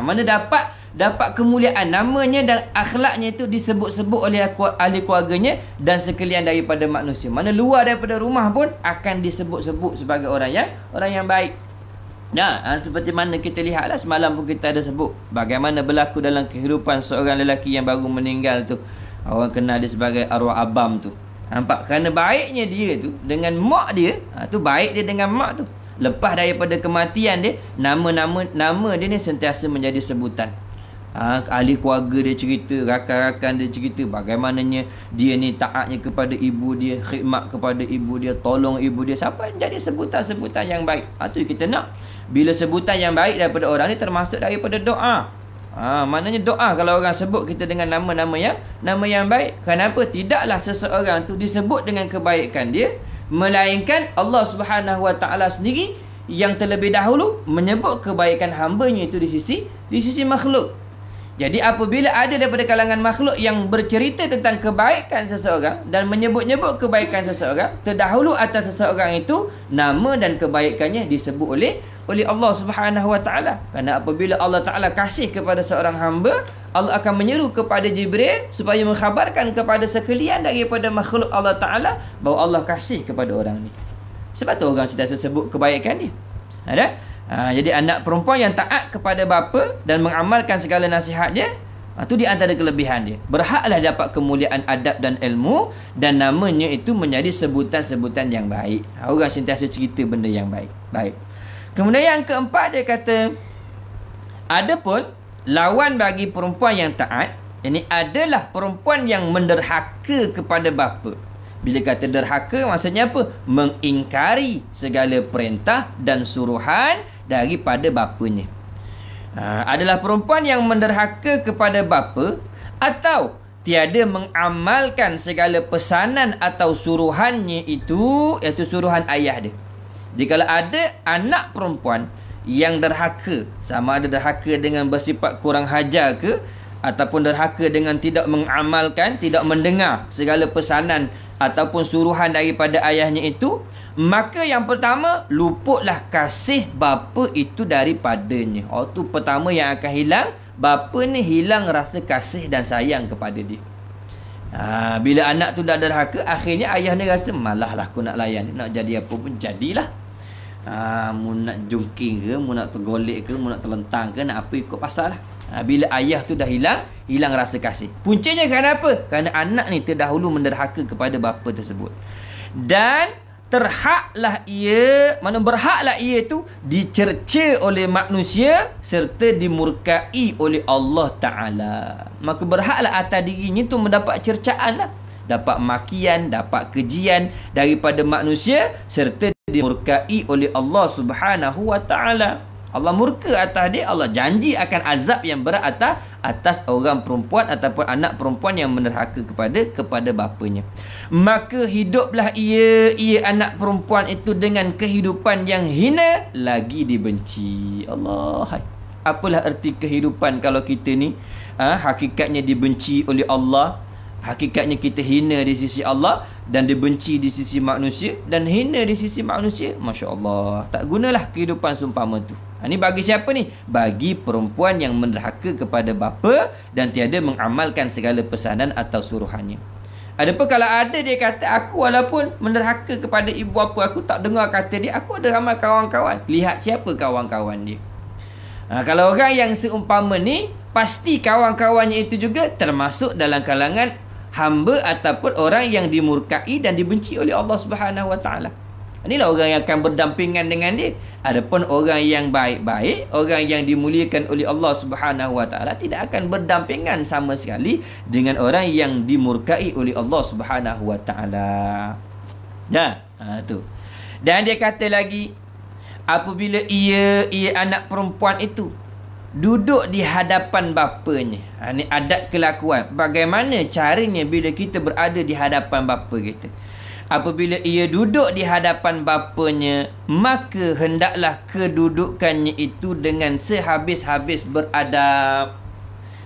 Mana dapat kemuliaan. Namanya dan akhlaknya itu disebut-sebut oleh ahli keluarganya dan sekalian daripada manusia. Mana luar daripada rumah pun akan disebut-sebut sebagai orang yang baik. Seperti mana kita lihatlah semalam pun kita ada sebut bagaimana berlaku dalam kehidupan seorang lelaki yang baru meninggal tu. Orang kenal dia sebagai arwah abam tu. Nampak? Kerana baiknya dia tu dengan mak dia, tu baik dia dengan mak tu. Lepas daripada kematian dia, nama dia ni sentiasa menjadi sebutan. Ahli keluarga dia cerita, rakan-rakan dia cerita bagaimananya dia ni taatnya kepada ibu dia, khidmat kepada ibu dia, tolong ibu dia, sampai jadi sebutan-sebutan yang baik. Itu kita nak. Bila sebutan yang baik daripada orang ni termasuk daripada doa. Maknanya doa kalau orang sebut kita dengan nama yang baik. Kenapa? Tidaklah seseorang tu disebut dengan kebaikan dia melainkan Allah Subhanahu Wa Taala sendiri yang terlebih dahulu menyebut kebaikan hamba-Nya itu di sisi makhluk. Jadi apabila ada daripada kalangan makhluk yang bercerita tentang kebaikan seseorang dan menyebut-nyebut kebaikan seseorang, terdahulu atas seseorang itu nama dan kebaikannya disebut oleh Allah Subhanahu Wa Taala. Kerana apabila Allah Taala kasih kepada seorang hamba, Allah akan menyeru kepada Jibril supaya mengkhabarkan kepada sekalian daripada makhluk Allah Taala bahawa Allah kasih kepada orang ni. Sebab tu orang sentiasa sebut kebaikan dia. Ada? Jadi anak perempuan yang taat kepada bapa dan mengamalkan segala nasihatnya, itu di antara kelebihan dia. Berhaklah dapat kemuliaan adab dan ilmu, dan namanya itu menjadi sebutan-sebutan yang baik. Orang sentiasa cerita benda yang baik. Kemudian yang keempat dia kata, adapun lawan bagi perempuan yang taat, ini adalah perempuan yang menderhaka kepada bapa. Bila kata derhaka, maksudnya apa? Mengingkari segala perintah dan suruhan daripada bapanya. Adalah perempuan yang menderhaka kepada bapa atau tiada mengamalkan segala pesanan atau suruhannya itu, iaitu suruhan ayah dia. Jikalau ada anak perempuan yang derhaka, sama ada derhaka dengan bersifat kurang hajar ke, ataupun derhaka dengan tidak mengamalkan, tidak mendengar segala pesanan ataupun suruhan daripada ayahnya itu, maka yang pertama, luputlah kasih bapa itu daripadanya. Itu pertama yang akan hilang. Bapa ni hilang rasa kasih dan sayang kepada dia. Bila anak tu dah derhaka, akhirnya ayah ni rasa, malah lah aku nak layan, nak jadi apa pun jadilah. Mu nak jungking ke, mu nak tergolek ke, mu nak terlentang ke, nak apa ikut pasal lah. Bila ayah tu dah hilang rasa kasih. Puncanya kerana apa? Kerana anak ni terdahulu menderhaka kepada bapa tersebut. Dan berhaklah ia tu dicerca oleh manusia serta dimurkai oleh Allah Ta'ala. Maka berhaklah atas dirinya tu mendapat cercaan lah. Dapat makian, dapat kejian daripada manusia serta dimurkai oleh Allah Subhanahu Wa Ta'ala. Allah murka atas dia, Allah janji akan azab yang berat atas orang perempuan ataupun anak perempuan yang menderhaka kepada bapanya. Maka hiduplah ia anak perempuan itu dengan kehidupan yang hina lagi dibenci. Allah. Apalah erti kehidupan kalau kita ni hakikatnya dibenci oleh Allah, hakikatnya kita hina di sisi Allah dan dibenci di sisi manusia dan hina di sisi manusia. Masya Allah, tak gunalah kehidupan seumpama tu. Ini bagi siapa ni? Bagi perempuan yang menderhaka kepada bapa dan tiada mengamalkan segala pesanan atau suruhannya. Adapun kalau ada dia kata, aku walaupun menderhaka kepada ibu bapa aku, tak dengar kata dia, aku ada ramai kawan-kawan. Lihat siapa kawan-kawan dia. Kalau orang yang seumpama ni, pasti kawan-kawannya itu juga termasuk dalam kalangan hamba ataupun orang yang dimurkai dan dibenci oleh Allah Subhanahu Wa Taala. Inilah orang yang akan berdampingan dengan dia. Adapun orang yang baik-baik, orang yang dimuliakan oleh Allah Subhanahu Wa Taala, tidak akan berdampingan sama sekali dengan orang yang dimurkai oleh Allah Subhanahu Wa Taala. Tu. Dan dia kata lagi, apabila ia anak perempuan itu duduk di hadapan bapanya. Ini adat kelakuan. Bagaimana caranya bila kita berada di hadapan bapa kita? Apabila ia duduk di hadapan bapanya, maka hendaklah kedudukannya itu dengan sehabis-habis beradab.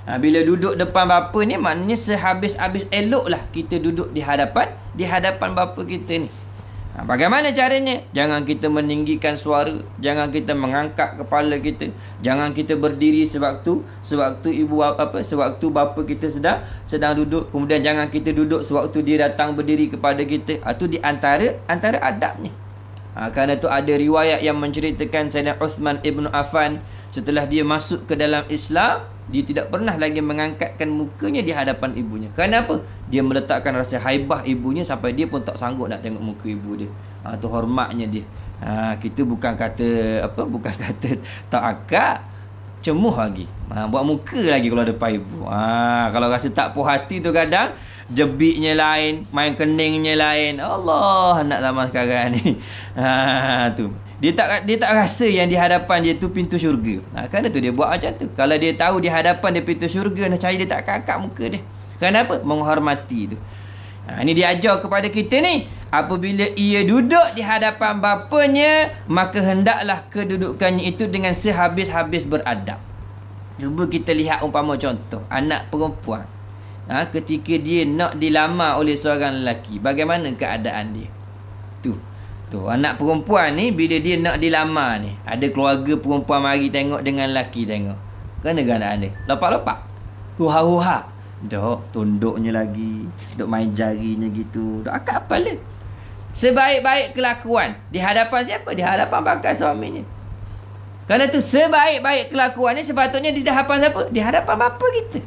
Bila duduk depan bapa ni, maknanya sehabis-habis eloklah kita duduk di hadapan bapa kita ni. Bagaimana caranya? Jangan kita meninggikan suara, jangan kita mengangkat kepala kita, jangan kita berdiri sewaktu bapa kita sedang duduk, kemudian jangan kita duduk sewaktu dia datang berdiri kepada kita. Itu di antara adabnya. Kerana itu ada riwayat yang menceritakan Sayyidina Uthman ibn Affan, setelah dia masuk ke dalam Islam, dia tidak pernah lagi mengangkatkan mukanya di hadapan ibunya. Kerana apa? Dia meletakkan rasa haibah ibunya sampai dia pun tak sanggup nak tengok muka ibu dia. Itu hormatnya dia. Kita bukan kata tak akak, cemuh lagi. Buat muka lagi kalau depan ibu. Kalau rasa tak puas hati tu kadang jebiknya lain, main keningnya lain. Allah, anak zaman sekarang ni. Tu. Dia tak rasa yang di hadapan dia tu pintu syurga. Kerana tu dia buat macam tu. Kalau dia tahu di hadapan dia pintu syurga, nak cari dia tak akak muka dia. Kerana apa? Menghormati tu. Ini diajar kepada kita ni. Apabila ia duduk di hadapan bapanya, maka hendaklah kedudukannya itu dengan sehabis-habis beradab. Cuba kita lihat umpama contoh anak perempuan. Ketika dia nak dilamar oleh seorang lelaki, bagaimana keadaan dia? Tu anak perempuan ni bila dia nak dilamar ni, ada keluarga perempuan mari tengok dengan lelaki tengok. Kan keadaan dia? Lopak-lopak. Huha-huha. Dok, tunduknya lagi, dok main jarinya gitu. Dok akak apa le? Sebaik-baik kelakuan di hadapan siapa? Di hadapan bakal suaminya. Kerana tu sebaik-baik kelakuan ni sepatutnya di hadapan siapa? Di hadapan bapa kita.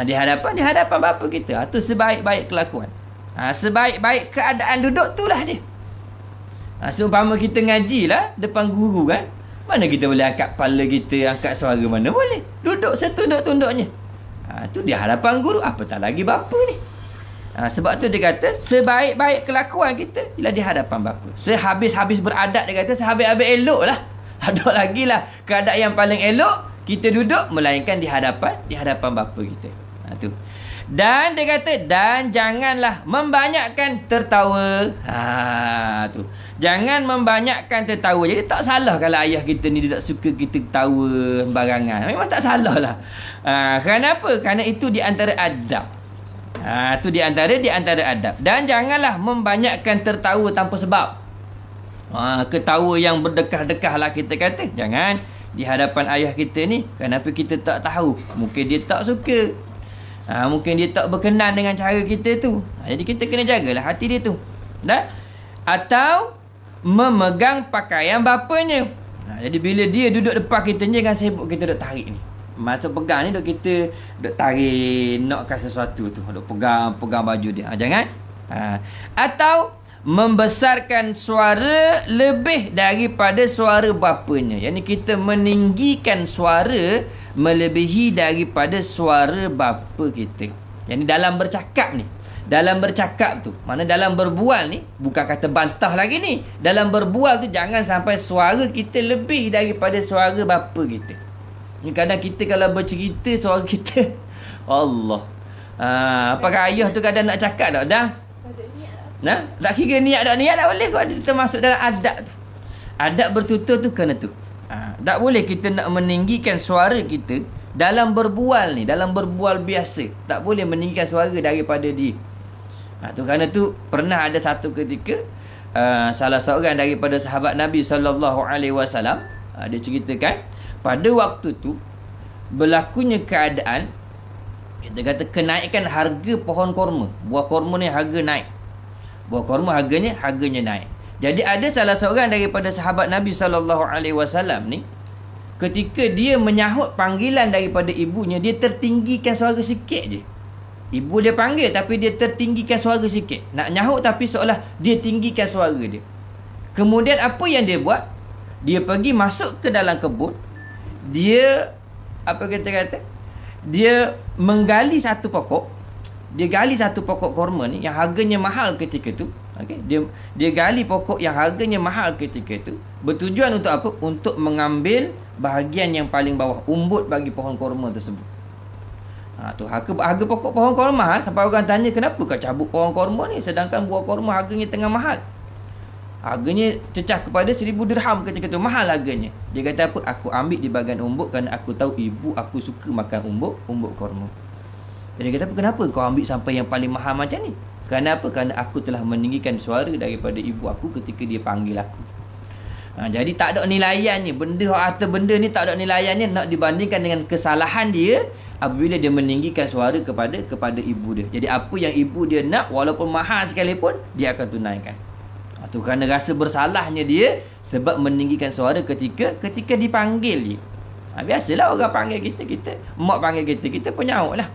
Di hadapan bapa kita. Tu sebaik-baik kelakuan. Sebaik-baik keadaan duduk tu lah dia. Seumpama kita ngaji lah depan guru kan, mana kita boleh angkat kepala kita, angkat suara, mana boleh. Duduk setunduk-tunduknya. Tu di hadapan guru, apatah lagi bapa ni. Sebab tu dia kata sebaik-baik kelakuan kita ialah di hadapan bapa. Sehabis-habis beradab dia kata, sehabis-habis elok lah. Ada lagi lah keadaan yang paling elok kita duduk melainkan di hadapan bapa kita. Tu. Dan dia kata, dan janganlah membanyakkan tertawa. Tu. Jangan membanyakkan tertawa. Jadi tak salah kalau ayah kita ni dia tak suka kita ketawa barangan. Memang tak salah lah. Kerana apa? Kerana itu di antara adab. Itu di antara adab. Dan janganlah membanyakkan tertawa tanpa sebab. Ketawa yang berdekah-dekah lah kita kata. Jangan di hadapan ayah kita ni. Kenapa kita tak tahu? Mungkin dia tak suka. Mungkin dia tak berkenan dengan cara kita tu. Jadi kita kena jagalah hati dia tu. Atau memegang pakaian bapanya. Jadi bila dia duduk depan kita, jangan sibuk kita duk tarik ni. Masa pegang ni duk kita duk tarik nakkan sesuatu tu, duk pegang baju dia. Jangan. Atau membesarkan suara lebih daripada suara bapanya. Yani kita meninggikan suara melebihi daripada suara bapa kita. Yani dalam bercakap ni, dalam bercakap tu, mana dalam berbual ni, bukan kata bantah lagi ni. Dalam berbual tu jangan sampai suara kita lebih daripada suara bapa kita. Ni kadang kita kalau bercerita suara kita Allah. Apakah ayah tu kadang nak cakap tak? Dah. Tak kira niat tak boleh kau ada termasuk dalam adab tu. Adab bertutur tu kena tu. Tak boleh kita nak meninggikan suara kita dalam berbual ni, dalam berbual biasa. Tak boleh meninggikan suara daripada dia. Tu kerana tu pernah ada satu ketika salah seorang daripada sahabat Nabi SAW, dia ceritakan pada waktu tu berlakunya keadaan, kita kata kenaikan harga pohon korma. Buah korma ni harga naik. Buah korma harganya naik. Jadi ada salah seorang daripada sahabat Nabi SAW ni, ketika dia menyahut panggilan daripada ibunya, dia tertinggikan suara sikit je. Ibu dia panggil tapi dia tertinggikan suara sikit. Nak nyahut tapi seolah dia tinggikan suara dia. Kemudian apa yang dia buat? Dia pergi masuk ke dalam kebun. Dia dia menggali satu pokok. Dia gali satu pokok korma ni yang harganya mahal ketika tu. Okay? Dia gali pokok yang harganya mahal ketika tu. Bertujuan untuk apa? Untuk mengambil bahagian yang paling bawah, umbut bagi pohon korma tersebut. Tu harga pokok pohon korma mahal. Sampai orang tanya, kenapa kau cabut pohon korma ni sedangkan buah korma harganya tengah mahal? Harganya cecah kepada 1,000 dirham ketika tu, mahal harganya. Dia kata apa? Aku ambil di bahagian umbut kerana aku tahu ibu aku suka makan umbut korma. Jadi dia kata, kenapa kau ambil sampai yang paling mahal macam ni? Kerana apa? Kerana aku telah meninggikan suara daripada ibu aku ketika dia panggil aku. Jadi tak ada nilaiannya. Harta benda ni tak ada nilaiannya nak dibandingkan dengan kesalahan dia apabila dia meninggikan suara kepada ibu dia. Jadi apa yang ibu dia nak, walaupun mahal sekalipun, dia akan tunaikan. Tu kerana rasa bersalahnya dia sebab meninggikan suara ketika dipanggil dia. Biasalah orang panggil kita, mak panggil kita penyaut lah.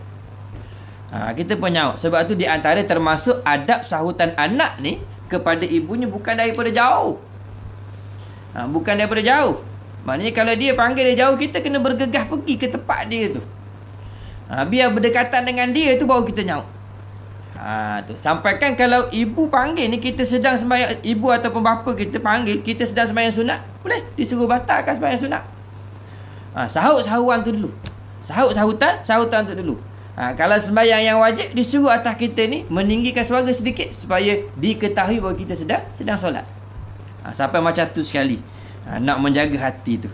Kita penyaut. Sebab tu di antara termasuk adab sahutan anak ni kepada ibunya bukan daripada jauh. Bukan daripada jauh. Maknanya kalau dia panggil dia jauh, kita kena bergegas pergi ke tempat dia tu. Biar berdekatan dengan dia tu baru kita nyaut. Tu. Sampaikan kalau ibu panggil ni, kita sedang sembahyang, ibu ataupun bapa kita panggil, kita sedang sembahyang sunat, boleh disuruh batalkan sembahyang sunat. Sahut-sahuan tu dulu. Sahut-sahutan tu dulu. Kalau sembahyang yang wajib, disuruh atas kita ni meninggikan suara sedikit supaya diketahui bahawa kita sedang solat. Sampai macam tu sekali. Nak menjaga hati tu.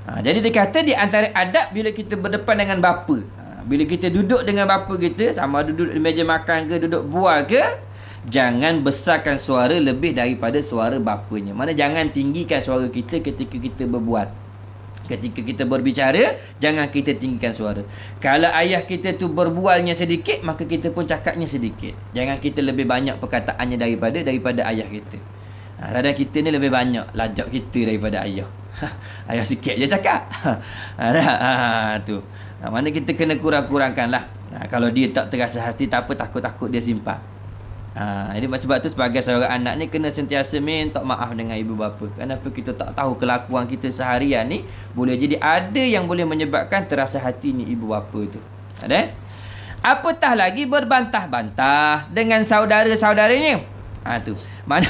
Jadi dia kata di antara adab bila kita berdepan dengan bapa, bila kita duduk dengan bapa kita, sama ada duduk di meja makan ke, duduk bual ke, jangan besarkan suara lebih daripada suara bapanya. Mana jangan tinggikan suara kita ketika kita berbual. Ketika kita berbicara, jangan kita tinggikan suara. Kalau ayah kita tu berbualnya sedikit, maka kita pun cakapnya sedikit. Jangan kita lebih banyak perkataannya daripada ayah kita. Kadang kita ni lebih banyak lajak kita daripada ayah. Ayah sikit je cakap. Tu. Mana kita kena kurang-kurangkan lah. Kalau dia tak terasa hati, tak apa, takut-takut dia simpan. Jadi sebab tu sebagai seorang anak ni kena sentiasa minta maaf dengan ibu bapa. Kenapa kita tak tahu kelakuan kita seharian ni boleh jadi ada yang boleh menyebabkan terasa hati ni ibu bapa tu. Ada? Apatah lagi berbantah-bantah dengan saudara-saudaranya. Tu. Mana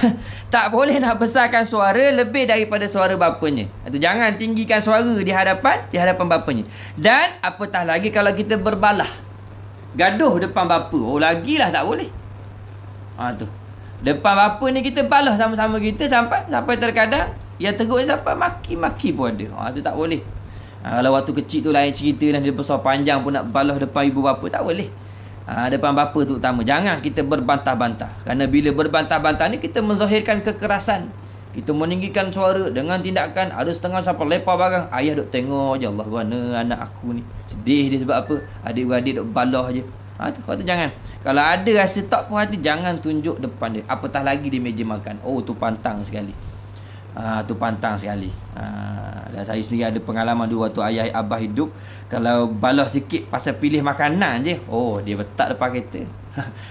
tak boleh nak besarkan suara lebih daripada suara bapanya. Tu, jangan tinggikan suara di hadapan bapanya. Dan apatah lagi kalau kita berbalah, gaduh depan bapa. Lagilah tak boleh. Tu. Depan bapa ni kita balah sama-sama kita sampai terkadang yang teruk sampai maki-maki pun ada. Tu tak boleh. Kalau waktu kecil tu lain cerita, dan dia besar panjang pun nak balah depan ibu bapa, tak boleh. Depan bapa tu utama. Jangan kita berbantah-bantah. Kerana bila berbantah-bantah ni kita menzahirkan kekerasan. Kita meninggikan suara dengan tindakan. Ada setengah sampai lepas barang. Ayah duk tengok je, Allah mana anak aku ni. Sedih dia sebab apa? Adik-beradik duk balah je. Tu jangan. Kalau ada rasa tak puas hati, jangan tunjuk depan dia. Apatah lagi di meja makan. Tu pantang sekali. Tu pantang sekali. Dan saya sendiri ada pengalaman dulu waktu ayah abah hidup. Kalau balah sikit pasal pilih makanan je, dia letak depan kereta.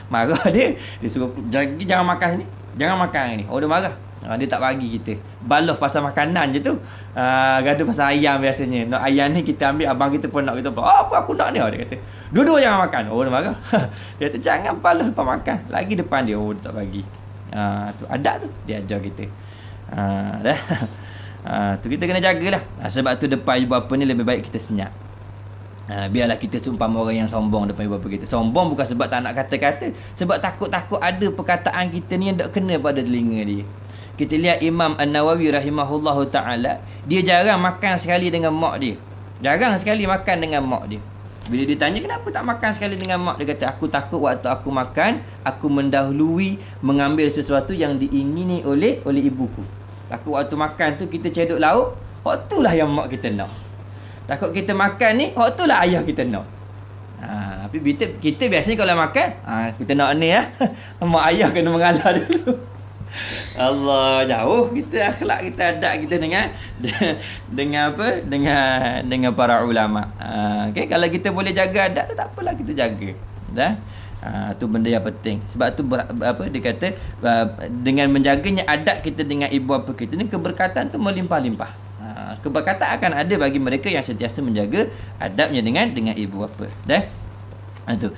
Marah dia. Dia suruh jangan makan ni, jangan makan ni. Dia marah. Dia tak bagi kita. Balah pasal makanan je tu. Gaduh pasal ayam biasanya. Nak ayam ni kita ambil, abang kita pun nak, kita pun apa aku nak ni. Dia kata dua-dua jangan makan. Dia marah. Dia kata jangan balah depan makan. Lagi depan dia, dia tak bagi. Tu adab tu dia ajar kita. Tu kita kena jagalah. Sebab tu depan ibu bapa ni lebih baik kita senyap. Biarlah kita seumpama orang yang sombong depan ibu bapa kita. Sombong bukan sebab tak nak kata-kata, sebab takut-takut ada perkataan kita ni yang tak kena pada telinga dia. Kita lihat Imam An-Nawawi rahimahullahu ta'ala, dia jarang makan sekali dengan mak dia. Jarang sekali makan dengan mak dia. Bila ditanya kenapa tak makan sekali dengan mak, dia kata aku takut waktu aku makan, aku mendahului mengambil sesuatu yang diingini oleh ibuku. Takut waktu makan tu kita cedok lauk, waktulah yang mak kita nak. Takut kita makan ni, waktulah ayah kita nak. Tapi kita biasanya kalau makan, kita nak ni mak ayah kena mengalah dulu. Allah, jauh kita akhlak kita, adab kita dengan apa? Dengan para ulama. Okey, kalau kita boleh jaga adab tu tak apalah, kita jaga. Dah. Tu benda yang penting. Sebab tu dia kata dengan menjaganya adab kita dengan ibu bapa kita ni, keberkatan tu melimpah-limpah. Keberkatan akan ada bagi mereka yang sentiasa menjaga adabnya dengan ibu bapa. Dah. Tu.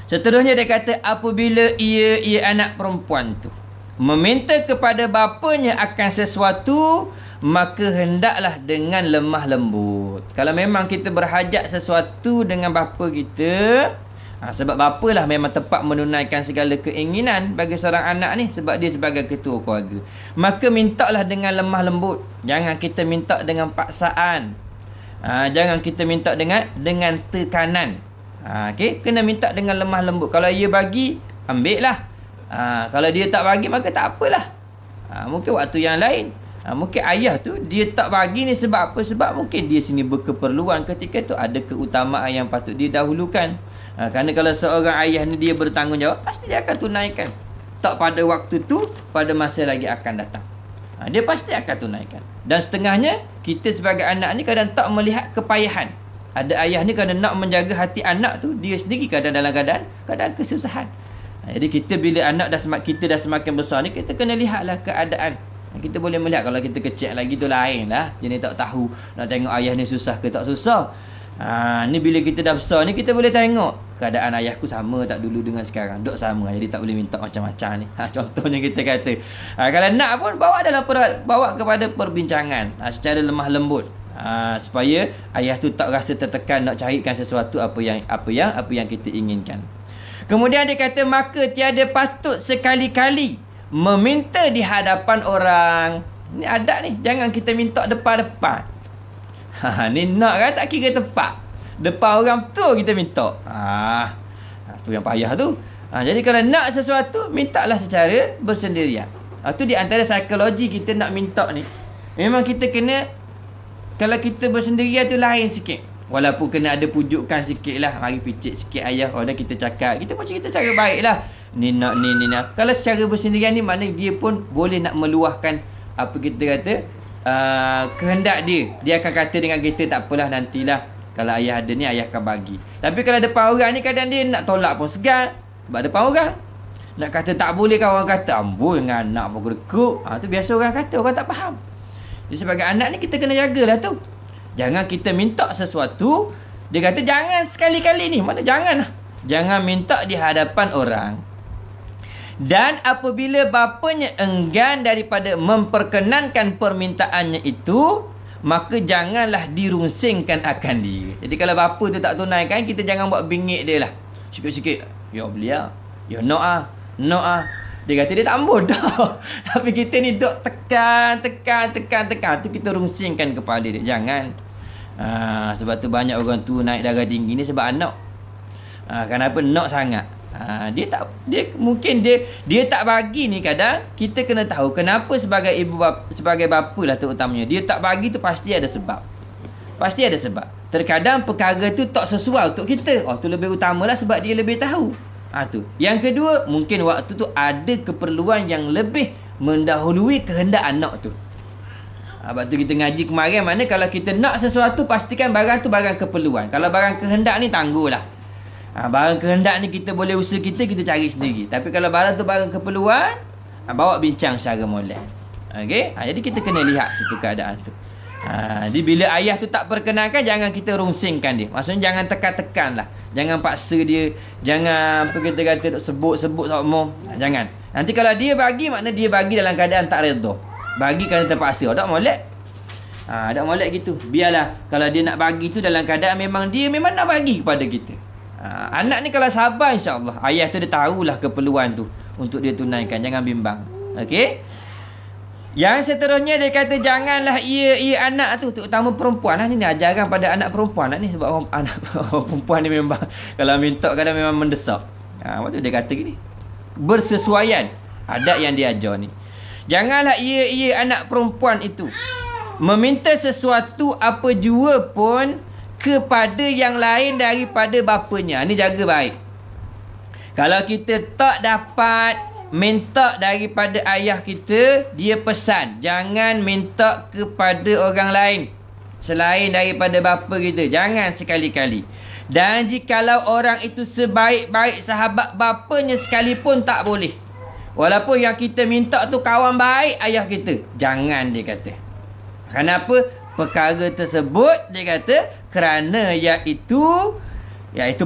Seterusnya dia kata apabila ia anak perempuan tu meminta kepada bapanya akan sesuatu, maka hendaklah dengan lemah lembut. Kalau memang kita berhajat sesuatu dengan bapa kita, sebab bapa lah memang tepat menunaikan segala keinginan bagi seorang anak ni, sebab dia sebagai ketua keluarga, maka mintalah dengan lemah lembut. Jangan kita minta dengan paksaan. Jangan kita minta dengan tekanan. Okay? Kena minta dengan lemah lembut. Kalau ia bagi, ambil lah. Kalau dia tak bagi, maka tak apalah. Mungkin waktu yang lain, mungkin ayah tu dia tak bagi ni sebab apa? Sebab mungkin dia sini berkeperluan ketika tu, ada keutamaan yang patut dia dahulukan. Kerana kalau seorang ayah ni dia bertanggungjawab, pasti dia akan tunaikan. Tak pada waktu tu, pada masa lagi akan datang. Dia pasti akan tunaikan. Dan setengahnya kita sebagai anak ni kadang tak melihat kepayahan. Ada ayah ni kadang nak menjaga hati anak tu, dia sendiri kadang dalam kadang kesusahan. Jadi kita bila anak kita dah semakin besar ni, kita kena lihatlah keadaan. Kita boleh melihat kalau kita kecil lagi tu lain lah. Jadi tak tahu nak tengok ayah ni susah ke tak susah. Ni bila kita dah besar ni, kita boleh tengok keadaan ayahku sama tak dulu dengan sekarang. Dok sama, jadi tak boleh minta macam-macam ni. Contohnya kita kata, kalau nak pun bawa kepada perbincangan secara lemah lembut. Supaya ayah tu tak rasa tertekan nak carikan sesuatu apa yang kita inginkan. Kemudian dia kata, maka tiada patut sekali-kali meminta di hadapan orang. Ni adab ni, jangan kita minta depan-depan. Ni nak kan tak kira tempat, depan orang tu kita minta. Tu yang payah tu. Jadi kalau nak sesuatu, mintalah secara bersendirian. Tu di antara psikologi kita nak minta ni. Memang kita kena, kalau kita bersendirian tu lain sikit. Walaupun kena ada pujukan sikit lah. Mari picit sikit ayah. Kalau kita cakap, kita macam kita cara baik lah. Ni nak. Kalau secara bersendirian ni, maknanya dia pun boleh nak meluahkan apa kita kata, kehendak dia. Dia akan kata dengan kita, tak apalah nantilah. Kalau ayah ada ni, ayah akan bagi. Tapi kalau depan orang ni, kadang dia nak tolak pun segan. Sebab depan orang nak kata tak boleh kan, orang kata amboi dengan anak pun kedekuk. Tu biasa orang kata, orang tak faham. Jadi sebagai anak ni kita kena jagalah tu. Jangan kita minta sesuatu, dia kata jangan sekali-kali ni. Mana jangan lah. Jangan minta di hadapan orang. Dan apabila bapanya enggan daripada memperkenankan permintaannya itu, maka janganlah dirungsingkan akan dia. Jadi kalau bapa tu tak tunaikan, kita jangan buat bingit dia lah. Sikit-sikit, ya belia, ya nak ah. Dia kata dia tak bodoh. Tapi kita ni duk tekan. Tu kita rungsingkan kepala dia. Jangan. Sebab tu banyak orang tu naik darah tinggi ni sebab anak. Kenapa nak sangat? Dia mungkin tak bagi ni. Kadang kita kena tahu kenapa sebagai ibu bapa, sebagai bapa lah terutamanya, dia tak bagi tu pasti ada sebab. Terkadang perkara tu tak sesuai untuk kita. Tu lebih utamalah sebab dia lebih tahu. Tu. Yang kedua, mungkin waktu tu ada keperluan yang lebih mendahului kehendak anak tu. Sebab tu kita ngaji kemarin, mana kalau kita nak sesuatu, pastikan barang tu barang keperluan. Kalau barang kehendak ni tangguhlah. Barang kehendak ni kita boleh usaha kita cari sendiri. Tapi kalau barang tu barang keperluan, bawa bincang secara molek. Okey? Jadi kita kena lihat situ keadaan tu. Jadi bila ayah tu tak perkenankan, jangan kita rungsingkan dia. Maksudnya jangan tekan-tekan lah. Jangan paksa dia. Jangan apa kita kata sebut-sebut semua. Jangan. Nanti kalau dia bagi, makna dia bagi dalam keadaan tak redha. Bagi kerana terpaksa. Tak molek. Tak molek gitu. Biarlah kalau dia nak bagi tu dalam keadaan memang nak bagi kepada kita. Anak ni kalau sabar, insya-Allah ayah tu dia tahulah keperluan tu untuk dia tunaikan. Jangan bimbang. Okey? Yang seterusnya dia kata janganlah ia anak tu, terutama perempuan lah ni, ajaran pada anak perempuan lah ni. Sebab anak perempuan ni memang kalau minta kadang memang mendesak. Waktu dia kata gini, bersesuaian adat yang dia ajar ni. Janganlah ia anak perempuan itu meminta sesuatu apa jua pun kepada yang lain daripada bapanya. Ni jaga baik. Kalau kita tak dapat minta daripada ayah kita, dia pesan jangan minta kepada orang lain selain daripada bapa kita. Jangan sekali-kali. Dan jikalau orang itu sebaik-baik sahabat bapanya sekalipun tak boleh. Walaupun yang kita minta tu kawan baik ayah kita, jangan, dia kata. Kenapa? Perkara tersebut, dia kata, kerana iaitu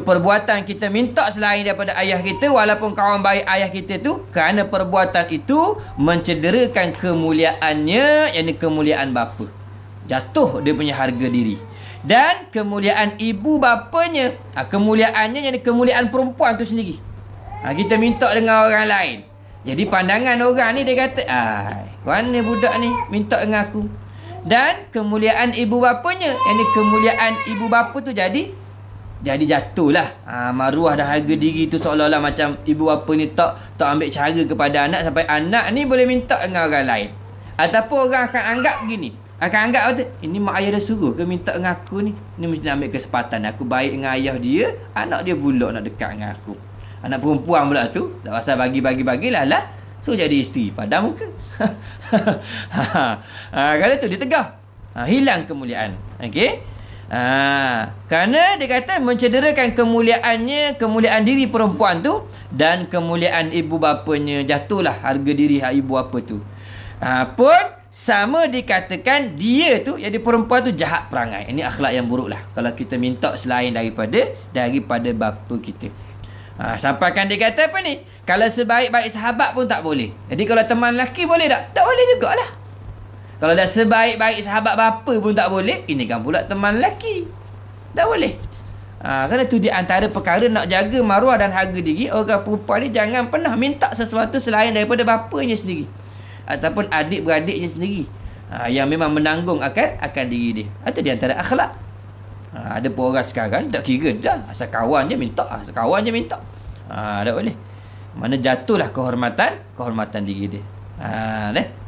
perbuatan kita minta selain daripada ayah kita, walaupun kawan baik ayah kita tu, kerana perbuatan itu mencederakan kemuliaannya, yakni kemuliaan bapa. Jatuh dia punya harga diri. Dan kemuliaan ibu bapanya, kemuliaannya yakni kemuliaan perempuan tu sendiri. Kita minta dengan orang lain. Jadi pandangan orang ni, dia kata, mana budak ni minta dengan aku. Dan kemuliaan ibu bapanya, yakni kemuliaan ibu bapa tu jadi jatuhlah. Maruah dan harga diri tu seolah-olah macam ibu bapa ni tak ambil cara kepada anak, sampai anak ni boleh minta dengan orang lain. Ataupun orang akan anggap begini, akan anggap kata, ini mak ayah dah suruh ke minta dengan aku ni. Ni mesti ambil kesempatan. Aku baik dengan ayah dia, anak dia pula nak dekat dengan aku. Anak perempuan pula tu, tak pasal bagi-bagilah lah, so jadi isteri, padam muka. Kalau tu dia tegah, hilang kemuliaan. Okey. Kerana dia kata mencederakan kemuliaannya, kemuliaan diri perempuan tu, dan kemuliaan ibu bapanya, jatuhlah harga diri ibu bapa tu. Pun sama dikatakan dia tu, jadi perempuan tu jahat perangai. Ini akhlak yang buruk lah kalau kita minta selain daripada bapa kita. Sampaikan dia kata apa ni, kalau sebaik-baik sahabat pun tak boleh. Jadi kalau teman lelaki boleh tak? Tak boleh jugalah. Kalau dah sebaik-baik sahabat bapa pun tak boleh, ini kan pula teman lelaki. Tak boleh. Kerana tu di antara perkara nak jaga maruah dan harga diri orang perempuan ni, jangan pernah minta sesuatu selain daripada bapanya sendiri ataupun adik-beradiknya sendiri, yang memang menanggung akan diri dia. Itu di antara akhlak. Ada pun orang sekarang tak kira dah, asal kawan je minta, tak boleh. Mana jatuhlah kehormatan diri dia.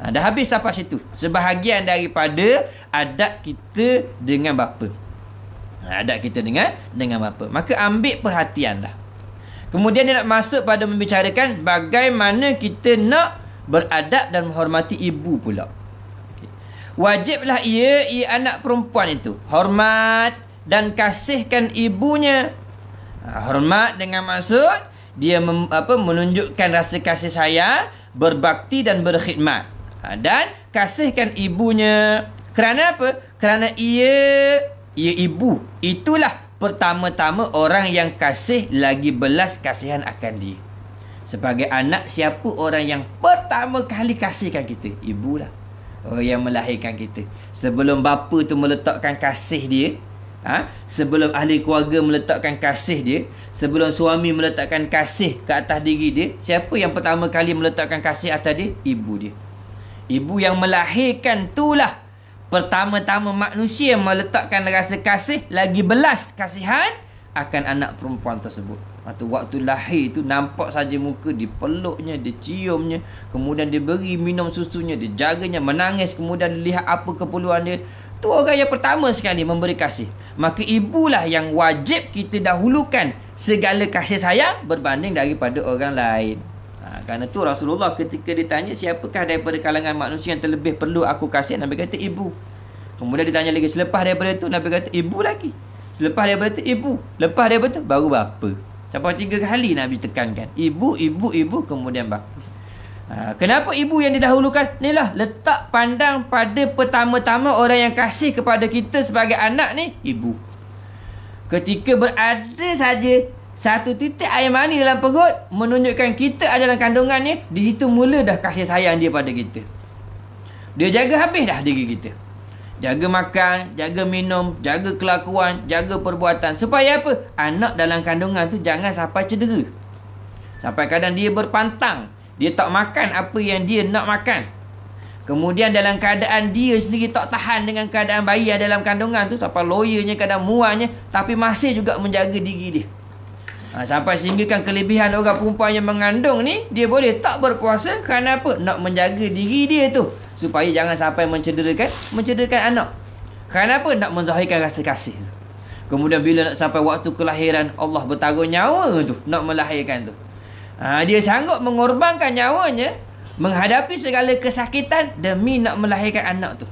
Dah habis sampai situ sebahagian daripada adab kita dengan bapa. Adab kita dengan bapa. Maka ambil perhatianlah. Kemudian dia nak masuk pada membicarakan bagaimana kita nak beradab dan menghormati ibu pula. Wajiblah ia anak perempuan itu hormat dan kasihkan ibunya. Hormat dengan maksud dia menunjukkan rasa kasih sayang, berbakti dan berkhidmat. Dan kasihkan ibunya. Kerana apa? Kerana ia ibu. Itulah pertama-tama orang yang kasih lagi belas kasihan akan dia. Sebagai anak, siapa orang yang pertama kali kasihkan kita? Ibulah. Orang yang melahirkan kita. Sebelum bapa tu meletakkan kasih dia, sebelum ahli keluarga meletakkan kasih dia, sebelum suami meletakkan kasih ke atas diri dia, siapa yang pertama kali meletakkan kasih atas dia? Ibu dia. Ibu yang melahirkan itulah pertama-tama manusia meletakkan rasa kasih lagi belas kasihan akan anak perempuan tersebut. Waktu lahir tu nampak saja muka, dipeluknya, diciumnya, kemudian diberi minum susunya, dijaganya, menangis, kemudian dilihat apa keperluan dia. Tu orang yang pertama sekali memberi kasih. Maka ibulah yang wajib kita dahulukan segala kasih sayang berbanding daripada orang lain. Kerana tu Rasulullah ketika ditanya siapakah daripada kalangan manusia yang terlebih perlu aku kasih, Nabi kata ibu. Kemudian ditanya lagi selepas daripada tu, Nabi kata ibu lagi. Selepas daripada tu ibu. Lepas daripada tu baru bapa. Sampai 3 kali Nabi tekankan. Ibu, kemudian bapa. Kenapa ibu yang didahulukan? Inilah letak pandang pada pertama-tama orang yang kasih kepada kita sebagai anak ni, ibu. Ketika berada saja satu titik air mani dalam perut menunjukkan kita ada dalam kandungannya, di situ mula dah kasih sayang dia pada kita. Dia jaga habis dah diri kita. Jaga makan, jaga minum, jaga kelakuan, jaga perbuatan. Supaya apa? Anak dalam kandungan tu jangan sampai cedera. Sampai kadang dia berpantang, dia tak makan apa yang dia nak makan. Kemudian dalam keadaan dia sendiri tak tahan dengan keadaan bayi yang dalam kandungan tu, sampai loyanya, kadang muanya, tapi masih juga menjaga diri dia. Sampai sehingga kan kelebihan orang perempuan yang mengandung ni, dia boleh tak berpuasa kerana apa? Nak menjaga diri dia tu, supaya jangan sampai mencederakan anak. Kerana apa? Nak menzahirkan rasa kasih tu. Kemudian bila nak sampai waktu kelahiran, Allah bertaruh nyawa tu nak melahirkan tu. Dia sanggup mengorbankan nyawanya, menghadapi segala kesakitan demi nak melahirkan anak tu.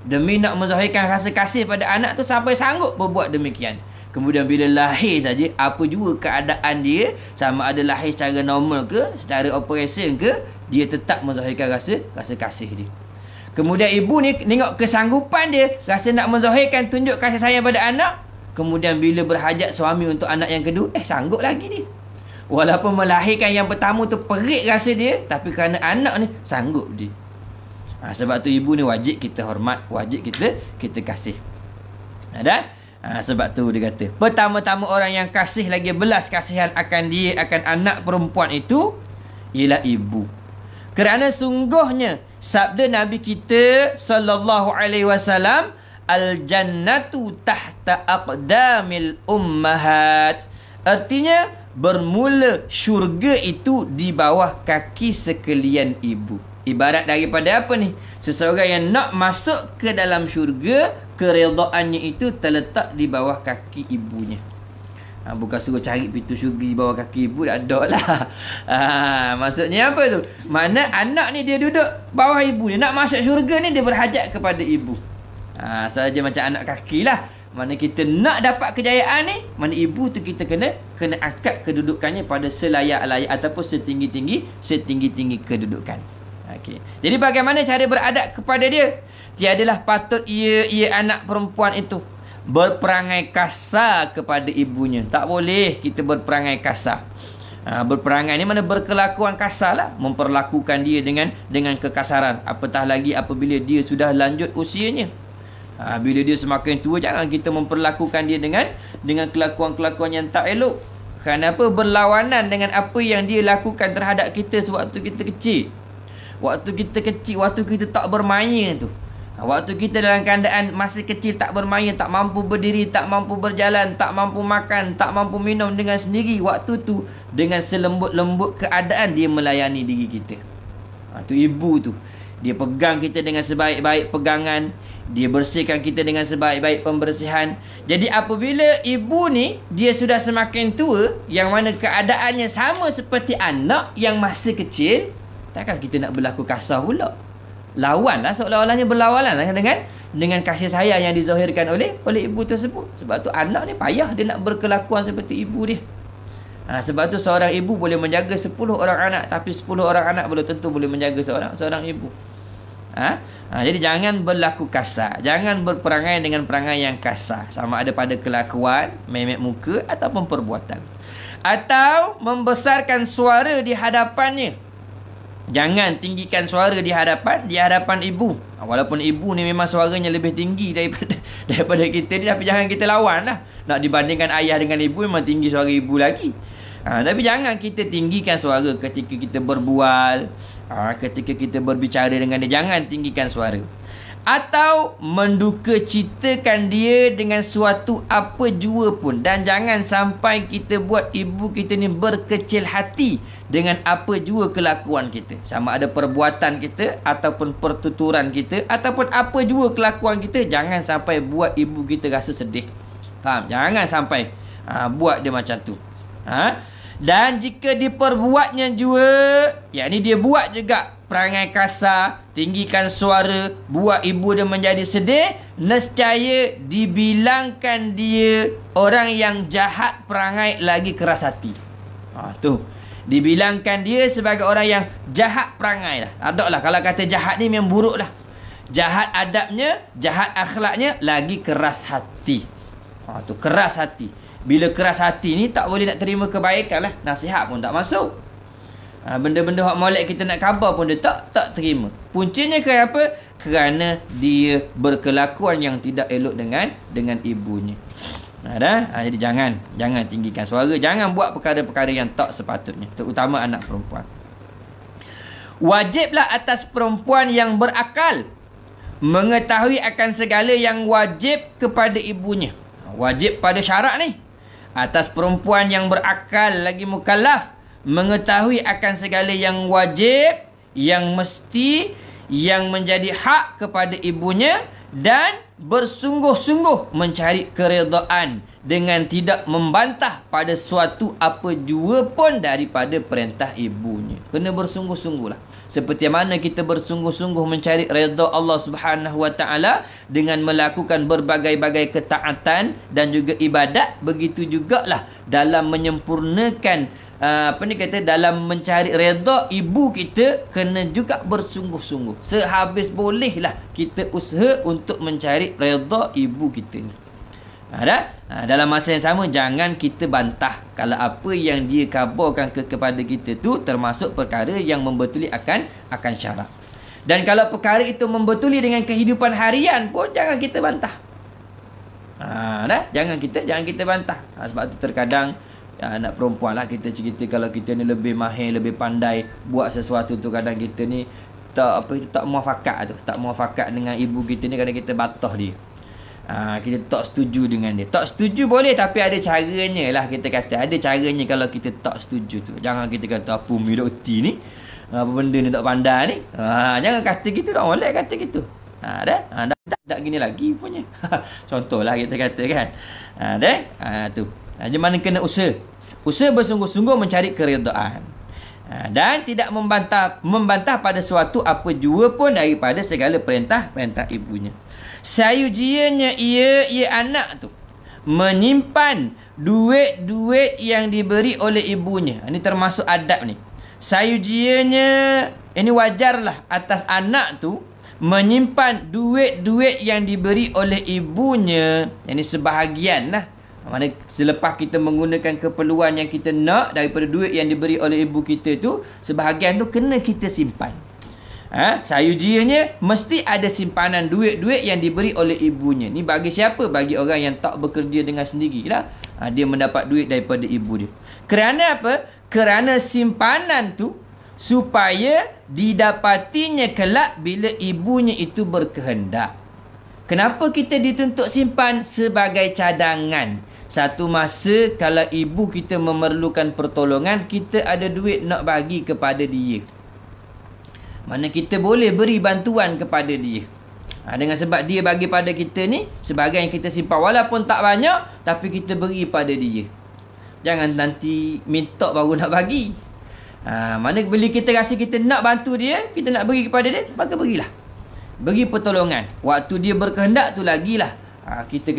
Demi nak menzahirkan rasa kasih pada anak tu, sampai sanggup berbuat demikian. Kemudian bila lahir saja, apa juga keadaan dia, sama ada lahir secara normal ke, secara operation ke, dia tetap menzahirkan rasa kasih dia. Kemudian ibu ni tengok kesanggupan dia, rasa nak menzahirkan, tunjuk kasih sayang pada anak. Kemudian bila berhajat suami untuk anak yang kedua, sanggup lagi dia. Walaupun melahirkan yang pertama tu perit rasa dia, tapi kerana anak ni sanggup dia. Sebab tu ibu ni wajib kita hormat, wajib kita kasih. Dan sebab tu dia kata, pertama-tama orang yang kasih lagi belas kasihan akan dia, akan anak perempuan itu, ialah ibu. Kerana sungguhnya sabda Nabi kita sallallahu alaihi wasallam, al-jannatu tahta aqdamil ummahat. Artinya bermula syurga itu di bawah kaki sekalian ibu. Ibarat daripada apa ni? Seseorang yang nak masuk ke dalam syurga, keredaannya itu terletak di bawah kaki ibunya. Bukan suruh cari pintu syurga di bawah kaki ibu, tak ada lah. Maksudnya apa tu? Mana anak ni dia duduk bawah ibu dia, nak masuk syurga ni dia berhajat kepada ibu. Saja macam anak kaki lah. Mana kita nak dapat kejayaan ni, mana ibu tu kita kena angkat kedudukannya pada selayak-layak ataupun setinggi-tinggi kedudukan. Okey. Jadi bagaimana cara beradab kepada dia? Tiadalah patut ia anak perempuan itu berperangai kasar kepada ibunya. Tak boleh kita berperangai kasar. Berperangai ni mana berkelakuan kasar lah, memperlakukan dia dengan kekasaran. Apatah lagi apabila dia sudah lanjut usianya. Bila dia semakin tua, jangan kita memperlakukan dia dengan kelakuan-kelakuan yang tak elok. Kenapa? Berlawanan dengan apa yang dia lakukan terhadap kita sewaktu kita kecil. Waktu kita tak bermain tu. Waktu kita dalam keadaan masih kecil, tak bermain, tak mampu berdiri, tak mampu berjalan, tak mampu makan, tak mampu minum dengan sendiri. Waktu tu dengan selembut-lembut keadaan dia melayani diri kita. Tu ibu tu. Dia pegang kita dengan sebaik-baik pegangan. Dia bersihkan kita dengan sebaik-baik pembersihan. Jadi apabila ibu ni dia sudah semakin tua, yang mana keadaannya sama seperti anak yang masih kecil, takkan kita nak berlaku kasar pula. Lawanlah, seolah-olahnya berlawanan dengan kasih sayang yang dizahirkan oleh ibu tersebut. Sebab tu anak ni payah dia nak berkelakuan seperti ibu dia. Sebab tu seorang ibu boleh menjaga 10 orang anak, tapi 10 orang anak belum tentu boleh menjaga seorang ibu. Jadi jangan berlaku kasar, jangan berperangai dengan perangai yang kasar, sama ada pada kelakuan, memek muka ataupun perbuatan, atau membesarkan suara di hadapannya. Jangan tinggikan suara di hadapan ibu. Walaupun ibu ni memang suaranya lebih tinggi daripada kita ni, tapi jangan kita lawan lah. Nak dibandingkan ayah dengan ibu, memang tinggi suara ibu lagi. Tapi jangan kita tinggikan suara ketika kita berbual, ketika kita berbicara dengan dia. Jangan tinggikan suara. Atau menduka citakan dia dengan suatu apa jua pun. Dan jangan sampai kita buat ibu kita ni berkecil hati dengan apa jua kelakuan kita. Sama ada perbuatan kita ataupun pertuturan kita ataupun apa jua kelakuan kita, jangan sampai buat ibu kita rasa sedih. Faham? Jangan sampai buat dia macam tu. Dan jika diperbuatnya juga, yakni dia buat juga perangai kasar, tinggikan suara, buat ibu dia menjadi sedih, nescaya dibilangkan dia orang yang jahat perangai lagi keras hati. Tu dibilangkan dia sebagai orang yang jahat perangai lah. Adaklah kalau kata jahat ni memang buruk lah. Jahat adabnya, jahat akhlaknya, lagi keras hati. Tu keras hati. Bila keras hati ni tak boleh nak terima kebaikan lah. Nasihat pun tak masuk. Benda-benda hak molek kita nak khabar pun dia tak terima. Puncanya kenapa? Kerana dia berkelakuan yang tidak elok dengan ibunya. Jadi jangan tinggikan suara, jangan buat perkara-perkara yang tak sepatutnya, terutama anak perempuan. Wajiblah atas perempuan yang berakal mengetahui akan segala yang wajib kepada ibunya. Wajib pada syarak ni. Atas perempuan yang berakal lagi mukallaf mengetahui akan segala yang wajib, yang mesti, yang menjadi hak kepada ibunya, dan bersungguh-sungguh mencari keredaan dengan tidak membantah pada suatu apa jua pun daripada perintah ibunya. Kena bersungguh-sungguhlah. Seperti mana kita bersungguh-sungguh mencari redha Allah Subhanahu Wa Taala dengan melakukan berbagai-bagai ketaatan dan juga ibadat, begitu jugalah dalam menyempurnakan dalam mencari redha ibu kita, kena juga bersungguh-sungguh. Sehabis bolehlah kita usaha untuk mencari redha ibu kita ni. Dalam masa yang sama, jangan kita bantah kalau apa yang dia khabarkan kepada kita tu termasuk perkara yang membetuli akan syarak. Dan kalau perkara itu membetuli dengan kehidupan harian pun, jangan kita bantah. Jangan kita bantah. Sebab tu terkadang anak perempuan lah kita cerita, kalau kita ni lebih mahir, lebih pandai buat sesuatu tu, kadang kita ni tak muafakat tu, tak muafakat dengan ibu kita ni, kadang kita bantah dia. Kita tak setuju dengan dia. Tak setuju boleh, tapi ada caranya lah. Kita kata ada caranya kalau kita tak setuju tu. Jangan kita kata apa Umi Dokti ni, apa benda ni tak pandai ni. Jangan kata gitu, tak boleh kata gitu. Tak gini lagi punya. Contohlah kita kata kan. Tu. Jadi mana kena usaha. Usaha bersungguh-sungguh mencari keredaan. Dan tidak membantah pada suatu apa jua pun daripada segala perintah ibunya. Sayujianya ia anak tu menyimpan duit-duit yang diberi oleh ibunya. Ini termasuk adab ni. Sayujianya, ini wajarlah atas anak tu menyimpan duit-duit yang diberi oleh ibunya. Ini sebahagian lah. Mana selepas kita menggunakan keperluan yang kita nak daripada duit yang diberi oleh ibu kita tu, sebahagian tu kena kita simpan. Sayujianya mesti ada simpanan duit-duit yang diberi oleh ibunya. Ni bagi siapa? Bagi orang yang tak bekerja dengan sendirilah. Dia mendapat duit daripada ibu dia. Kerana apa? Kerana simpanan tu supaya didapatinya kelak bila ibunya itu berkehendak. Kenapa kita dituntut simpan? Sebagai cadangan. Satu masa kalau ibu kita memerlukan pertolongan, kita ada duit nak bagi kepada dia. Mana kita boleh beri bantuan kepada dia. Dengan sebab dia bagi pada kita ni, sebagai yang kita simpan. Walaupun tak banyak, tapi kita beri pada dia. Jangan nanti minta baru nak bagi. Mana bila kita rasa kita nak bantu dia, kita nak beri kepada dia, maka berilah. Beri pertolongan. Waktu dia berkehendak tu lagilah. Kita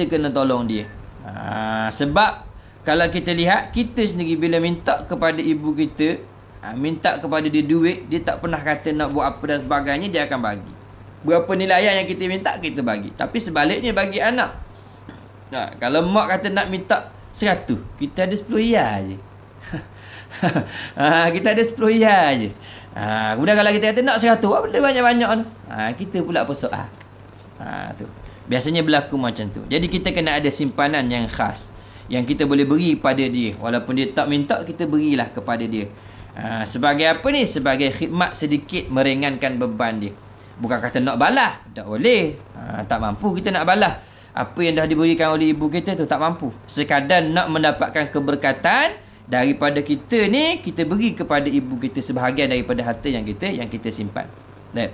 kena tolong dia. Sebab kalau kita lihat, kita sendiri bila minta kepada ibu kita, minta kepada dia duit, dia tak pernah kata nak buat apa dan sebagainya, dia akan bagi. Berapa nilaian yang kita minta, kita bagi. Tapi sebaliknya bagi anak, kalau mak kata nak minta 100, kita ada 10 riyal je. Kita ada 10 riyal je. Kemudian kalau kita kata nak 100, apa benda banyak-banyak tu? Kita pula persoal. Tu. Biasanya berlaku macam tu. Jadi kita kena ada simpanan yang khas yang kita boleh beri pada dia. Walaupun dia tak minta, kita berilah kepada dia. Sebagai apa ni? Sebagai khidmat sedikit meringankan beban dia. Bukan kata nak balas. Tak boleh. Tak mampu kita nak balas. Apa yang dah diberikan oleh ibu kita tu tak mampu. Sekadar nak mendapatkan keberkatan daripada kita ni, kita beri kepada ibu kita sebahagian daripada harta yang kita simpan. Baik.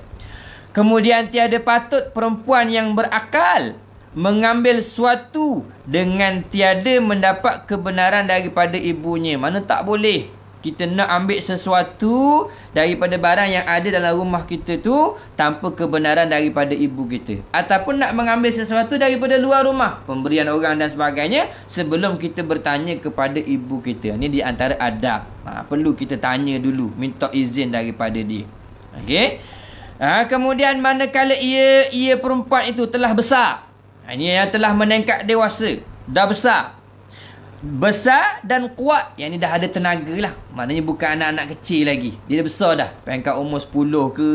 Kemudian tiada patut perempuan yang berakal mengambil sesuatu dengan tiada mendapat kebenaran daripada ibunya. Mana tak boleh kita nak ambil sesuatu daripada barang yang ada dalam rumah kita tu tanpa kebenaran daripada ibu kita. Ataupun nak mengambil sesuatu daripada luar rumah, pemberian orang dan sebagainya, sebelum kita bertanya kepada ibu kita. Ini di antara adab. Perlu kita tanya dulu, minta izin daripada dia. Okey. Kemudian manakala ia perempuan itu telah besar, ini yang telah meningkat dewasa, dah besar dan kuat, yang ni dah ada tenaga lah. Maknanya bukan anak-anak kecil lagi, dia dah besar dah, peringkat umur 10 ke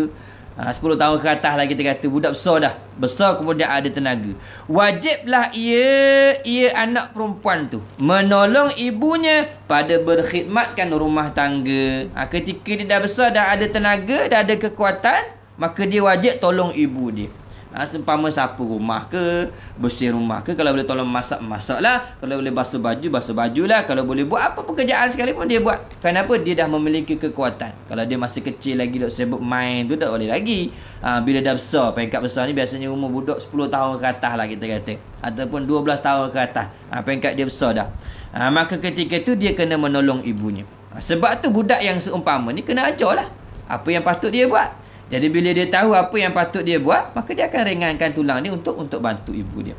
10 tahun ke atas lah kita kata, budak besar dah, besar kemudian ada tenaga. Wajiblah ia anak perempuan tu menolong ibunya pada berkhidmatkan rumah tangga. Ketika dia dah besar, dah ada tenaga, dah ada kekuatan, maka dia wajib tolong ibu dia. Seumpama sapu rumah ke, bersih rumah ke, kalau boleh tolong masak lah, kalau boleh basuh baju lah, kalau boleh buat apa pekerjaan sekalipun dia buat. Kenapa? Dia dah memiliki kekuatan. Kalau dia masih kecil lagi dok sibuk main tu, tak boleh lagi. Bila dah besar, peringkat besar ni biasanya umur budak 10 tahun ke atas lah kita kata, ataupun 12 tahun ke atas, peringkat dia besar dah. Maka ketika tu dia kena menolong ibunya. Sebab tu budak yang seumpama ni kena ajar lah apa yang patut dia buat. Jadi bila dia tahu apa yang patut dia buat, maka dia akan ringankan tulang dia untuk bantu ibu dia.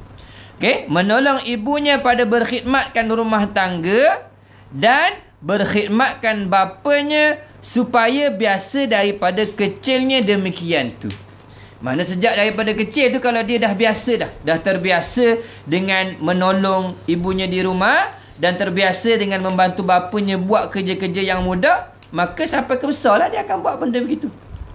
Okey, menolong ibunya pada berkhidmatkan rumah tangga dan berkhidmatkan bapanya supaya biasa daripada kecilnya demikian tu. Mana sejak daripada kecil tu, kalau dia dah biasa dah terbiasa dengan menolong ibunya di rumah dan terbiasa dengan membantu bapanya buat kerja-kerja yang mudah, maka sampai ke besar lah dia akan buat benda begitu.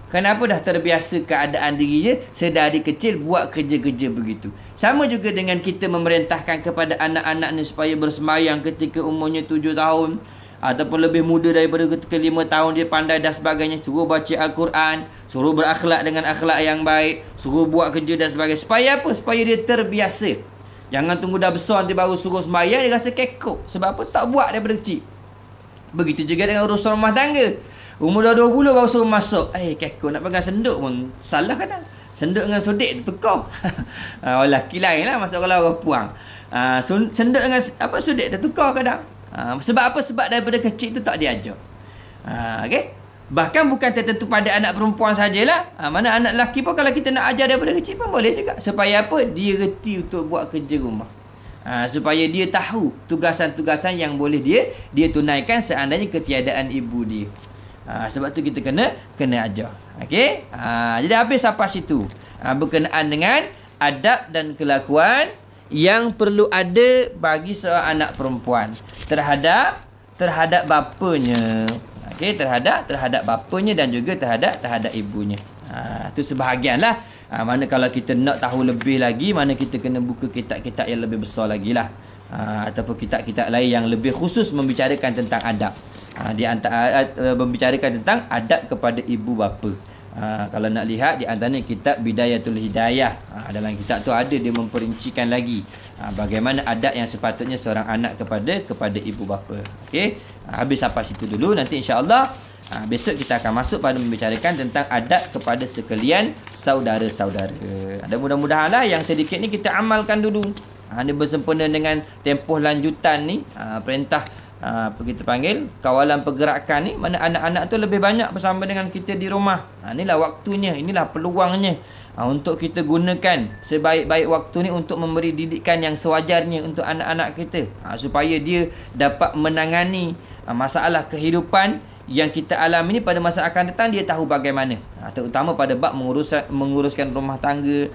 Kenapa? Dah terbiasa keadaan dirinya sedari kecil buat kerja-kerja begitu. Sama juga dengan kita memerintahkan kepada anak-anak ni supaya bersembahyang ketika umurnya 7 tahun. Ataupun lebih muda daripada ketika 5 tahun dia pandai dan sebagainya. Suruh baca Al-Quran, suruh berakhlak dengan akhlak yang baik, suruh buat kerja dan sebagainya. Supaya apa? Supaya dia terbiasa. Jangan tunggu dah besar nanti baru suruh sembahyang, dia rasa kekok. Sebab apa? Tak buat daripada kecil. Begitu juga dengan urusan rumah tangga. Umur dah 20 baru suruh masuk. Kekok nak pegang senduk pun salah kan? Senduk dengan sudik tertukar. Lelaki lain lah, masuk kalau orang puang. Senduk dengan sudik tertukar kadang. Sebab apa? Sebab daripada kecil tu tak diajar. Okay? Bahkan bukan tertentu pada anak perempuan sajalah. Mana anak lelaki pun kalau kita nak ajar daripada kecil pun boleh juga. Supaya apa? Dia reti untuk buat kerja rumah. Supaya dia tahu tugasan-tugasan yang boleh dia tunaikan seandainya ketiadaan ibu dia. Sebab tu kita kena ajar. Okey? Jadi habis sampai situ. Berkenaan dengan adab dan kelakuan yang perlu ada bagi seorang anak perempuan terhadap bapanya. Okey, terhadap bapanya dan juga terhadap ibunya. Itu sebahagianlah. Mana kalau kita nak tahu lebih lagi, mana kita kena buka kitab-kitab yang lebih besar lagi lah. Ataupun kitab-kitab lain yang lebih khusus membicarakan tentang adab. Di antara membicarakan tentang adab kepada ibu bapa. Kalau nak lihat di antaranya kitab Bidayatul Hidayah. Dalam kitab tu ada dia memperincikan lagi bagaimana adab yang sepatutnya seorang anak kepada ibu bapa. Okey. Habis sampai situ dulu, nanti insya-Allah besok kita akan masuk pada membicarakan tentang adab kepada sekalian saudara-saudara. Dan mudah-mudahanlah yang sedikit ni kita amalkan dulu. Ini bersempena dengan tempoh lanjutan ni, perintah apa kita panggil kawalan pergerakan ni, mana anak-anak tu lebih banyak bersama dengan kita di rumah. Inilah waktunya, inilah peluangnya untuk kita gunakan sebaik-baik waktu ni untuk memberi didikan yang sewajarnya untuk anak-anak kita, supaya dia dapat menangani masalah kehidupan yang kita alami ni pada masa akan datang. Dia tahu bagaimana, terutama pada bab menguruskan rumah tangga,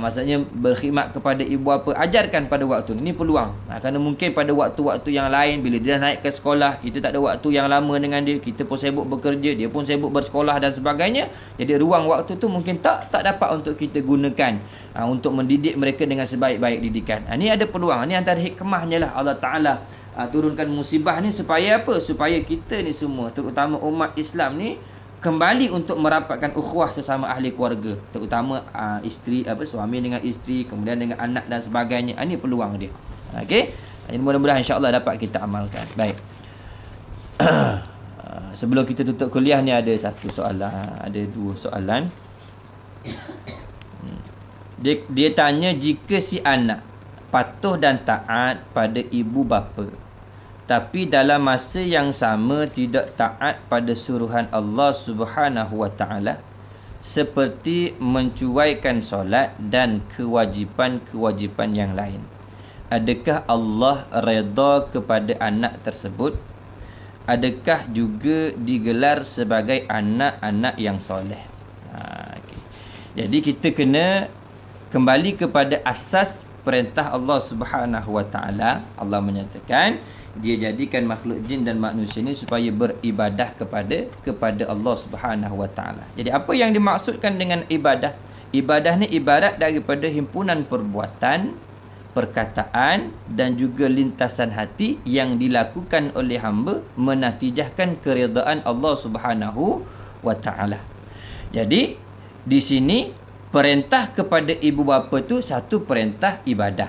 maksudnya berkhidmat kepada ibu bapa. Ajarkan pada waktu ni, ini peluang. Kerana mungkin pada waktu-waktu yang lain, bila dia naik ke sekolah, kita tak ada waktu yang lama dengan dia, kita pun sibuk bekerja, dia pun sibuk bersekolah dan sebagainya. Jadi ruang waktu tu mungkin tak dapat untuk kita gunakan untuk mendidik mereka dengan sebaik-baik didikan. Ini ada peluang. Ini antara hikmahnya lah Allah Ta'ala turunkan musibah ni supaya apa? Supaya kita ni semua, terutama umat Islam ni, kembali untuk merapatkan ukhuwah sesama ahli keluarga, terutama isteri, suami dengan isteri, kemudian dengan anak dan sebagainya. Ini peluang dia. Okey. Jadi mudah-mudahan insya-Allah dapat kita amalkan. Baik. Sebelum kita tutup kuliah ni ada satu soalan, ada dua soalan. Dia tanya, jika si anak patuh dan taat pada ibu bapa, tapi dalam masa yang sama tidak taat pada suruhan Allah Subhanahu wa taala, seperti mencuaikan solat dan kewajipan-kewajipan yang lain, adakah Allah redha kepada anak tersebut? Adakah juga digelar sebagai anak-anak yang soleh? Okay. Jadi kita kena kembali kepada asas perintah Allah Subhanahu wa taala. Allah menyatakan dia jadikan makhluk jin dan manusia ni supaya beribadah kepada Allah Subhanahu wa taala. Jadi apa yang dimaksudkan dengan ibadah? Ibadah ni ibarat daripada himpunan perbuatan, perkataan dan juga lintasan hati yang dilakukan oleh hamba menatijahkan keredaan Allah Subhanahu wa taala. Jadi di sini perintah kepada ibu bapa tu satu perintah ibadah,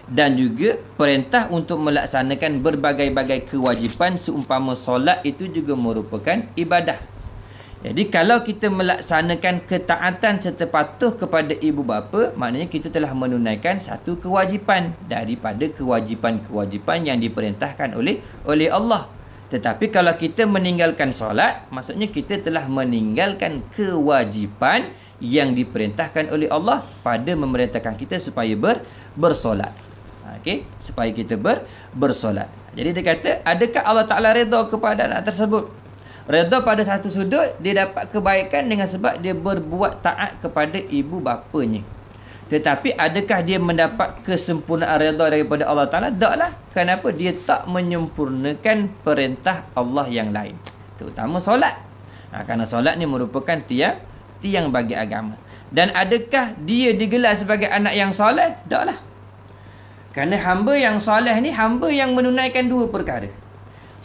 dan juga perintah untuk melaksanakan berbagai-bagai kewajipan seumpama solat itu juga merupakan ibadah. Jadi kalau kita melaksanakan ketaatan serta patuh kepada ibu bapa, maknanya kita telah menunaikan satu kewajipan daripada kewajipan-kewajipan yang diperintahkan oleh Allah. Tetapi kalau kita meninggalkan solat, maksudnya kita telah meninggalkan kewajipan yang diperintahkan oleh Allah pada memerintahkan kita supaya bersolat. Okey, supaya kita bersolat. Jadi dia kata, adakah Allah Ta'ala redha kepada anak tersebut? Redha pada satu sudut, dia dapat kebaikan dengan sebab dia berbuat taat kepada ibu bapanya. Tetapi adakah dia mendapat kesempurnaan redha daripada Allah Ta'ala? Taklah. Kenapa? Dia tak menyempurnakan perintah Allah yang lain, terutama solat. Kerana solat ni merupakan tiang bagi agama. Dan adakah dia digelar sebagai anak yang soleh? Taklah. Kerana hamba yang soleh ni hamba yang menunaikan dua perkara.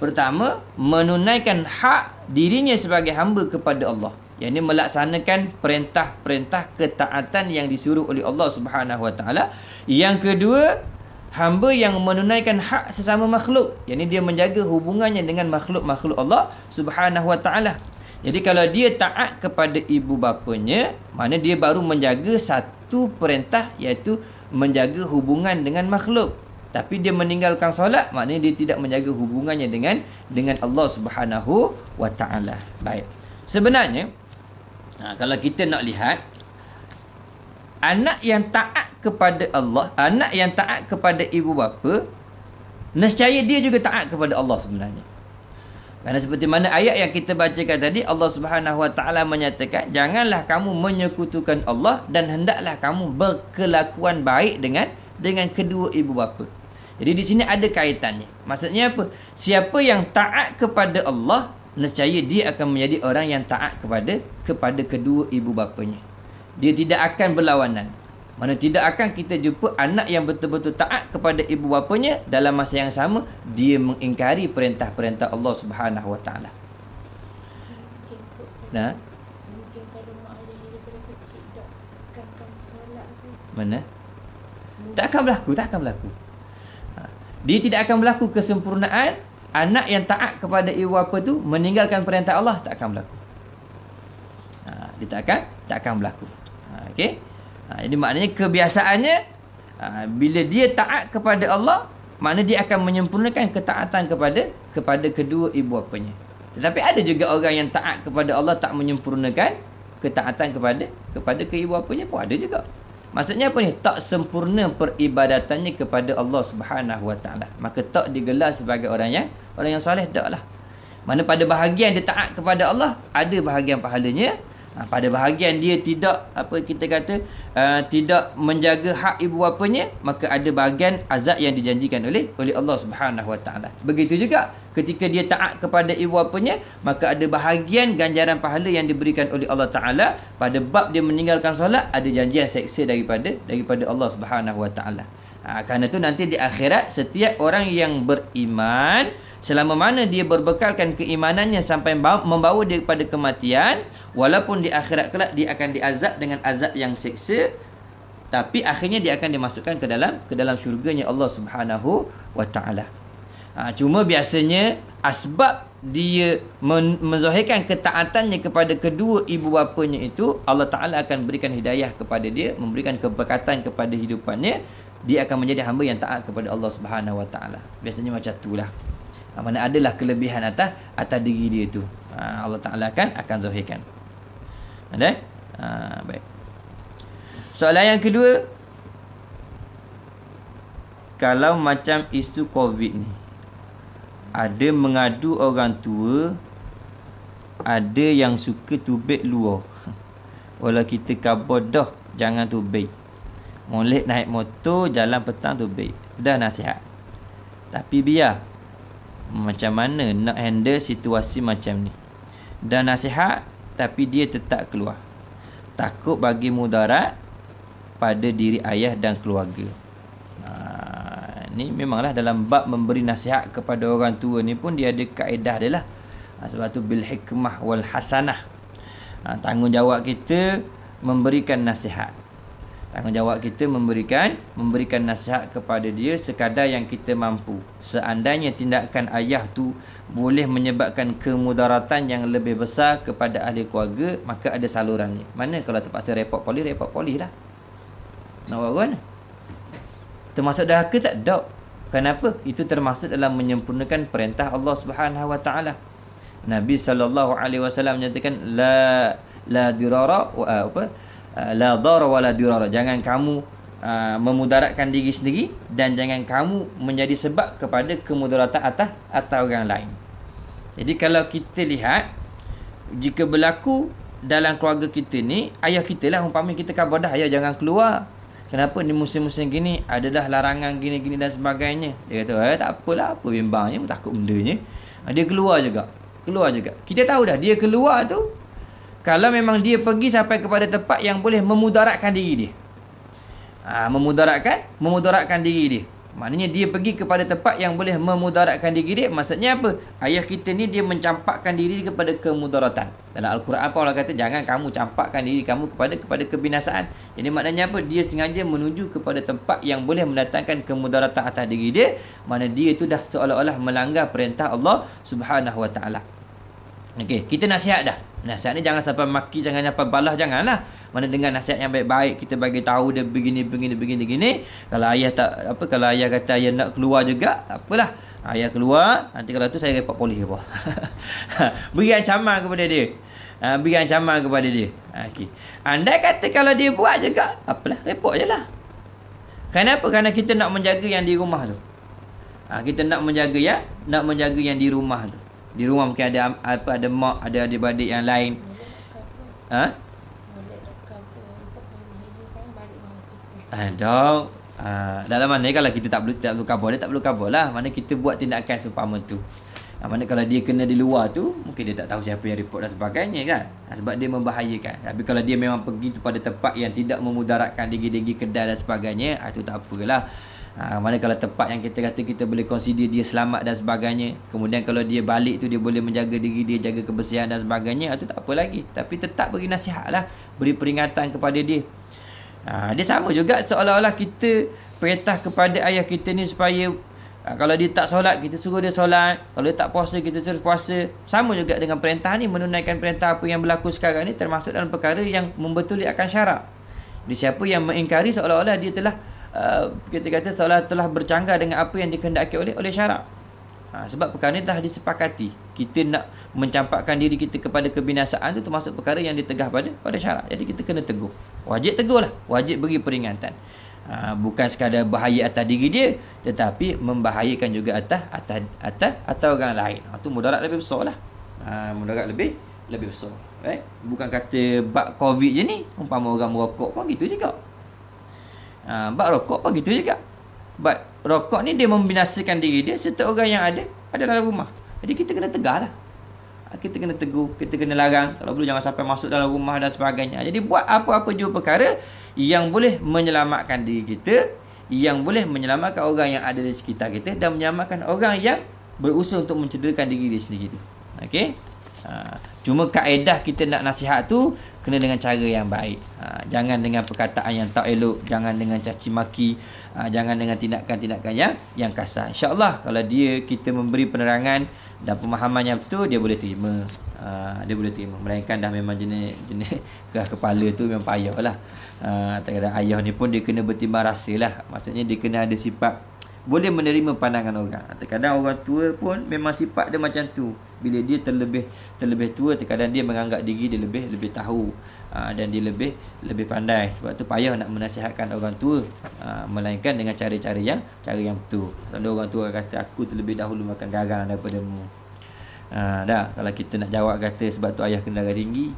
Pertama, menunaikan hak dirinya sebagai hamba kepada Allah, yang ini melaksanakan perintah-perintah ketaatan yang disuruh oleh Allah Subhanahu wa taala. Yang kedua, hamba yang menunaikan hak sesama makhluk, yang ini dia menjaga hubungannya dengan makhluk-makhluk Allah Subhanahu wa taala. Jadi kalau dia taat kepada ibu bapanya, mana dia baru menjaga satu perintah, iaitu menjaga hubungan dengan makhluk. Tapi dia meninggalkan solat, maknanya dia tidak menjaga hubungannya dengan Allah Subhanahu wa taala. Baik. Sebenarnya kalau kita nak lihat, anak yang taat kepada Allah, anak yang taat kepada ibu bapa, nescaya dia juga taat kepada Allah sebenarnya. Kerana seperti mana ayat yang kita bacakan tadi, Allah Subhanahu wa taala menyatakan, janganlah kamu menyekutukan Allah dan hendaklah kamu berkelakuan baik dengan kedua ibu bapa. Jadi di sini ada kaitannya. Maksudnya apa? Siapa yang taat kepada Allah, nescaya dia akan menjadi orang yang taat kepada kedua ibu bapanya. Dia tidak akan berlawanan. Mana tidak akan kita jumpa anak yang betul-betul taat kepada ibu bapanya, dalam masa yang sama dia mengingkari perintah-perintah Allah Subhanahu Wa Taala. Nah, mungkin kalau mak ayah daripada kecil tak tekankan solat tu. mana? Tak akan berlaku. Dia tidak akan berlaku kesempurnaan. Anak yang taat kepada ibu bapa tu meninggalkan perintah Allah, tak akan berlaku. Dia tak akan berlaku. Okey. Jadi maknanya kebiasaannya, bila dia taat kepada Allah, maknanya dia akan menyempurnakan ketaatan kepada kedua ibu bapanya. Tetapi ada juga orang yang taat kepada Allah tak menyempurnakan ketaatan kepada ibu bapanya pun ada juga. Maksudnya apa ni? Tak sempurna peribadatannya kepada Allah Subhanahu Wa Taala. Maka tak digelar sebagai orang yang soleh, taklah. Mana pada bahagian dia taat kepada Allah, ada bahagian pahalanya. Pada bahagian dia tidak tidak menjaga hak ibu bapanya, maka ada bahagian azab yang dijanjikan oleh Allah Subhanahu Wa Taala. Begitu juga ketika dia taat kepada ibu bapanya, maka ada bahagian ganjaran pahala yang diberikan oleh Allah Taala. Pada bab dia meninggalkan solat, ada janjian seksa daripada Allah Subhanahu Wa Taala. Kerana itu nanti di akhirat, setiap orang yang beriman, selama mana dia berbekalkan keimanannya sampai membawa dia kepada kematian, walaupun di akhirat kelak dia akan diazab dengan azab yang seksa, tapi akhirnya dia akan dimasukkan ke dalam syurganya Allah Subhanahu Wa Taala. Cuma biasanya asbab dia menzahirkan ketaatannya kepada kedua ibu bapanya itu, Allah Taala akan berikan hidayah kepada dia, memberikan keberkatan kepada hidupannya. Dia akan menjadi hamba yang taat kepada Allah Subhanahu Wa Taala. Biasanya macam itulah. Mana adalah kelebihan atas diri dia itu, Allah Taala akan zahirkan. Ada? Baik. Soalan yang kedua, kalau macam isu COVID ni, ada mengadu orang tua, ada yang suka tubik luar. Walau kita khabar dah jangan tubik. Molek naik motor jalan petang tubik. Dah nasihat. Tapi biar. Macam mana nak handle situasi macam ni? Dah nasihat tapi dia tetap keluar. Takut bagi mudarat pada diri ayah dan keluarga. Ni memanglah dalam bab memberi nasihat kepada orang tua ni pun dia ada kaedah dia lah. Sebab tu bil hikmah wal hasanah. Tanggungjawab kita memberikan nasihat. Tanggungjawab kita memberikan nasihat kepada dia sekadar yang kita mampu. Seandainya tindakan ayah tu boleh menyebabkan kemudaratan yang lebih besar kepada ahli keluarga, maka ada salurannya. Mana kalau terpaksa repot polis lah. Nak buat kan? Termasuk derhaka tak? Tak. Kenapa? Itu termasuk dalam menyempurnakan perintah Allah Subhanahu Wa Taala. Nabi SAW menyatakan la dirara la dara wala dirara. Jangan kamu memudaratkan diri sendiri dan jangan kamu menjadi sebab kepada kemudaratan atas orang lain. Jadi kalau kita lihat, jika berlaku dalam keluarga kita ni, ayah kita lah, umpama kita khabar dah ayah jangan keluar. Kenapa ni musim-musim gini adalah larangan gini-gini dan sebagainya. Dia kata tak apalah, apa bimbangnya, takut bendanya. Dia keluar juga. Kita tahu dah dia keluar tu, kalau memang dia pergi sampai kepada tempat yang boleh memudaratkan diri dia. Memudaratkan diri dia. Maknanya dia pergi kepada tempat yang boleh memudaratkan diri dia. Maksudnya apa? Ayah kita ni dia mencampakkan diri kepada kemudaratan. Dalam Al-Quran apa Allah kata? Jangan kamu campakkan diri kamu kepada kebinasaan. Jadi maknanya apa? Dia sengaja menuju kepada tempat yang boleh mendatangkan kemudaratan atas diri dia. Mana dia itu dah seolah-olah melanggar perintah Allah Subhanahu Wa Taala. Okey, kita nasihat dah. Nasihat ni jangan sampai maki, jangan sampai balas, janganlah. Mana dengan nasihat yang baik-baik, kita bagi tahu dia begini. Kalau ayah kalau ayah kata ayah nak keluar juga, tak apalah. Ayah keluar, nanti kalau tu saya report polis apa. Beri ancaman kepada dia. Okey. Andai kata kalau dia buat juga, apalah, report jelah. Kenapa? Kerana kita nak menjaga yang di rumah tu. Kita nak menjaga yang di rumah tu. Di rumah mungkin ada mak, ada adik-beradik yang lain. Dalam mana kalau kita tak perlu khabar, dia tak perlu khabar lah. Mana kita buat tindakan seumpama tu. Mana kalau dia kena di luar tu, mungkin dia tak tahu siapa yang report dan sebagainya kan. Sebab dia membahayakan. Tapi kalau dia memang pergi tu pada tempat yang tidak memudaratkan degi-degi kedai dan sebagainya, itu tak apalah. Mana kalau tempat yang kita kata kita boleh consider dia selamat dan sebagainya, kemudian kalau dia balik tu dia boleh menjaga diri dia, jaga kebersihan dan sebagainya, itu tak apa lagi. Tapi tetap beri nasihat lah, beri peringatan kepada dia. Dia sama juga seolah-olah kita perintah kepada ayah kita ni supaya kalau dia tak solat, kita suruh dia solat. Kalau dia tak puasa, kita suruh puasa. Sama juga dengan perintah ni, menunaikan perintah apa yang berlaku sekarang ni termasuk dalam perkara yang membetuli akan syarak. Jadi siapa yang mengingkari seolah-olah dia telah kita kata seolah telah bercanggah dengan apa yang dikehendaki oleh syarak. Sebab perkara ni telah disepakati. Kita nak mencampakkan diri kita kepada kebinasaan tu termasuk perkara yang ditegah pada syarak. Jadi kita kena tegur. Wajib tegur lah. Wajib beri peringatan. Bukan sekadar bahaya atas diri dia, tetapi membahayakan juga atas orang lain. Itu mudarat lebih besar lah. Mudarat lebih besar. Bukan kata bab COVID je ni, umpama orang merokok pun gitu juga. Bab rokok pun gitu juga. Bab rokok ni dia membinasakan diri dia serta orang yang ada dalam rumah. Jadi kita kena tegar lah. Kita kena tegur, kita kena larang. Kalau perlu jangan sampai masuk dalam rumah dan sebagainya. Jadi buat apa-apa juga perkara yang boleh menyelamatkan diri kita, yang boleh menyelamatkan orang yang ada di sekitar kita, dan menyelamatkan orang yang berusaha untuk mencederakan diri dia sendiri tu. Okey? Cuma kaedah kita nak nasihat tu kena dengan cara yang baik. Jangan dengan perkataan yang tak elok, jangan dengan caci maki, jangan dengan tindakan-tindakan yang kasar. InsyaAllah kalau kita memberi penerangan dan pemahaman yang betul, dia boleh terima. Melainkan dah memang jenis keras kepala tu memang payahlah. Kadang-kadang ayah ni pun dia kena bertimbang rasa lah. Maksudnya dia kena ada sifat boleh menerima pandangan orang. Terkadang orang tua pun memang sifat dia macam tu. Bila dia terlebih tua, terkadang dia menganggap diri dia lebih tahu, dan dia lebih pandai. Sebab tu payah nak menasihatkan orang tua, melainkan dengan cara yang betul. Kalau orang tua kata aku terlebih dahulu makan garang daripadamu, kalau kita nak jawab kata sebab tu ayah kena darah tinggi,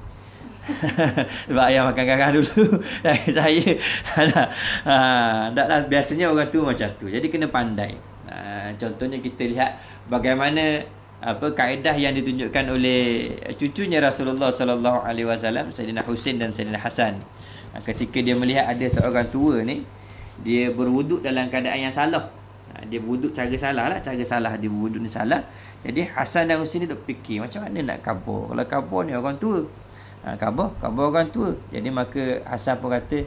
sebab ayah makan garang dulu saya taklah. Biasanya orang tua macam tu. Jadi kena pandai. Contohnya kita lihat bagaimana kaedah yang ditunjukkan oleh cucunya Rasulullah sallallahu alaihi wasallam, Sayyidina Husain dan Sayyidina Hasan. Ketika dia melihat ada seorang tua ni, dia berwuduk dalam keadaan yang salah. Dia berwuduk cara salah dia berwuduk ni salah. Jadi Hasan dan Husain ni duk fikir macam mana nak khabar. Kalau khabar ni orang tua, khabar orang tua. Jadi maka Hasan pun kata,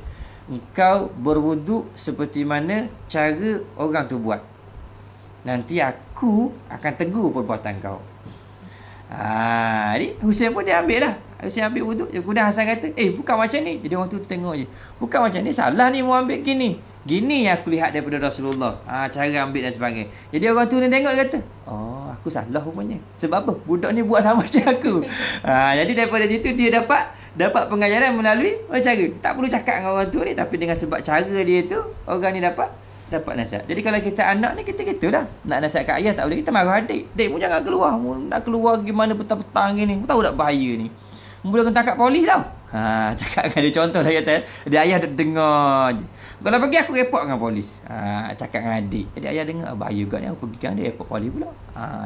engkau berwuduk seperti mana cara orang tu buat, nanti aku akan tegur perbuatan kau. Jadi Husain pun dia ambil lah. Husain ambil wuduk. Kemudian Hasan kata, bukan macam ni. Jadi orang tu tengok je, bukan macam ni, salah ni mu ambil gini yang aku lihat daripada Rasulullah, cara ambil dan sebagainya. Jadi orang tu ni tengok, dia kata, aku salah rupanya. Sebab apa? Budak ni buat sama macam aku. Jadi daripada situ dia dapat pengajaran melalui cara. Tak perlu cakap dengan orang tu ni, tapi dengan sebab cara dia tu, orang ni dapat nasihat. Jadi kalau kita anak ni, kita dah nak nasihat kat ayah tak boleh, kita marah adik. Dek, mu jangan keluar. Mu nak keluar gimana petang-petang gini. Mu tahu tak bahaya ni. Mu boleh kena tangkap polis tau. Cakap dengan dia, contoh lah kata. Dia ayah dengar je. Kalau pergi aku report dengan polis. Cakap dengan adik. Jadi ayah dengar, bahaya juga ni, aku pergi kan dia report polis pula.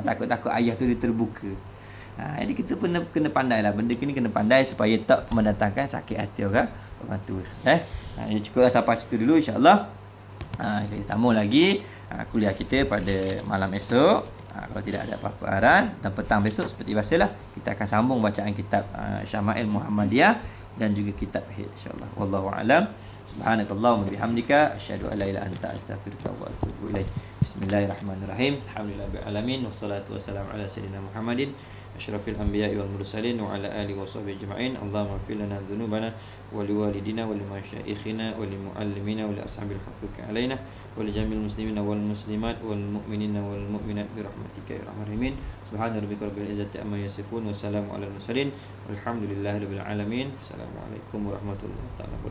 Takut-takut ayah tu dia terbuka. Jadi kita kena pandai lah. Benda ni kena pandai supaya tak mendatangkan sakit hati orang tu. Cukuplah sampai situ dulu, insyaAllah. Kita sambung lagi kuliah kita pada malam esok. Kalau tidak ada apa-apa aran, dan petang besok seperti biasalah kita akan sambung bacaan kitab Syama'il Muhammadiyah dan juga kitab Hid, insyaAllah. Wallahu a'lam. Subhanakallahumma bihamdika asyhadu an la ilaha illa anta astaghfiruka wa atubu ilaik. Bismillahirrahmanirrahim. Alhamdulillahirabbil alamin, wassalatu wassalamu ala sayyidina Muhammadin asyrafil anbiya'i wal mursalin wa ala alihi washabbihi ajma'in. Allahumma ighfir lana dhunubana wa liwalidina wa limasyayikhina wa limuallimina wa li ashabil huquqi alaina wa li jamil muslimina wal muslimat wal mu'minina wal mu'minat bi rahmatika ya arhamar rahimin. Subhana rabbika rabbil izzati amma yasifun wa salamun alal mursalin walhamdulillahi rabbil alamin. Assalamualaikum warahmatullahi wabarakatuh.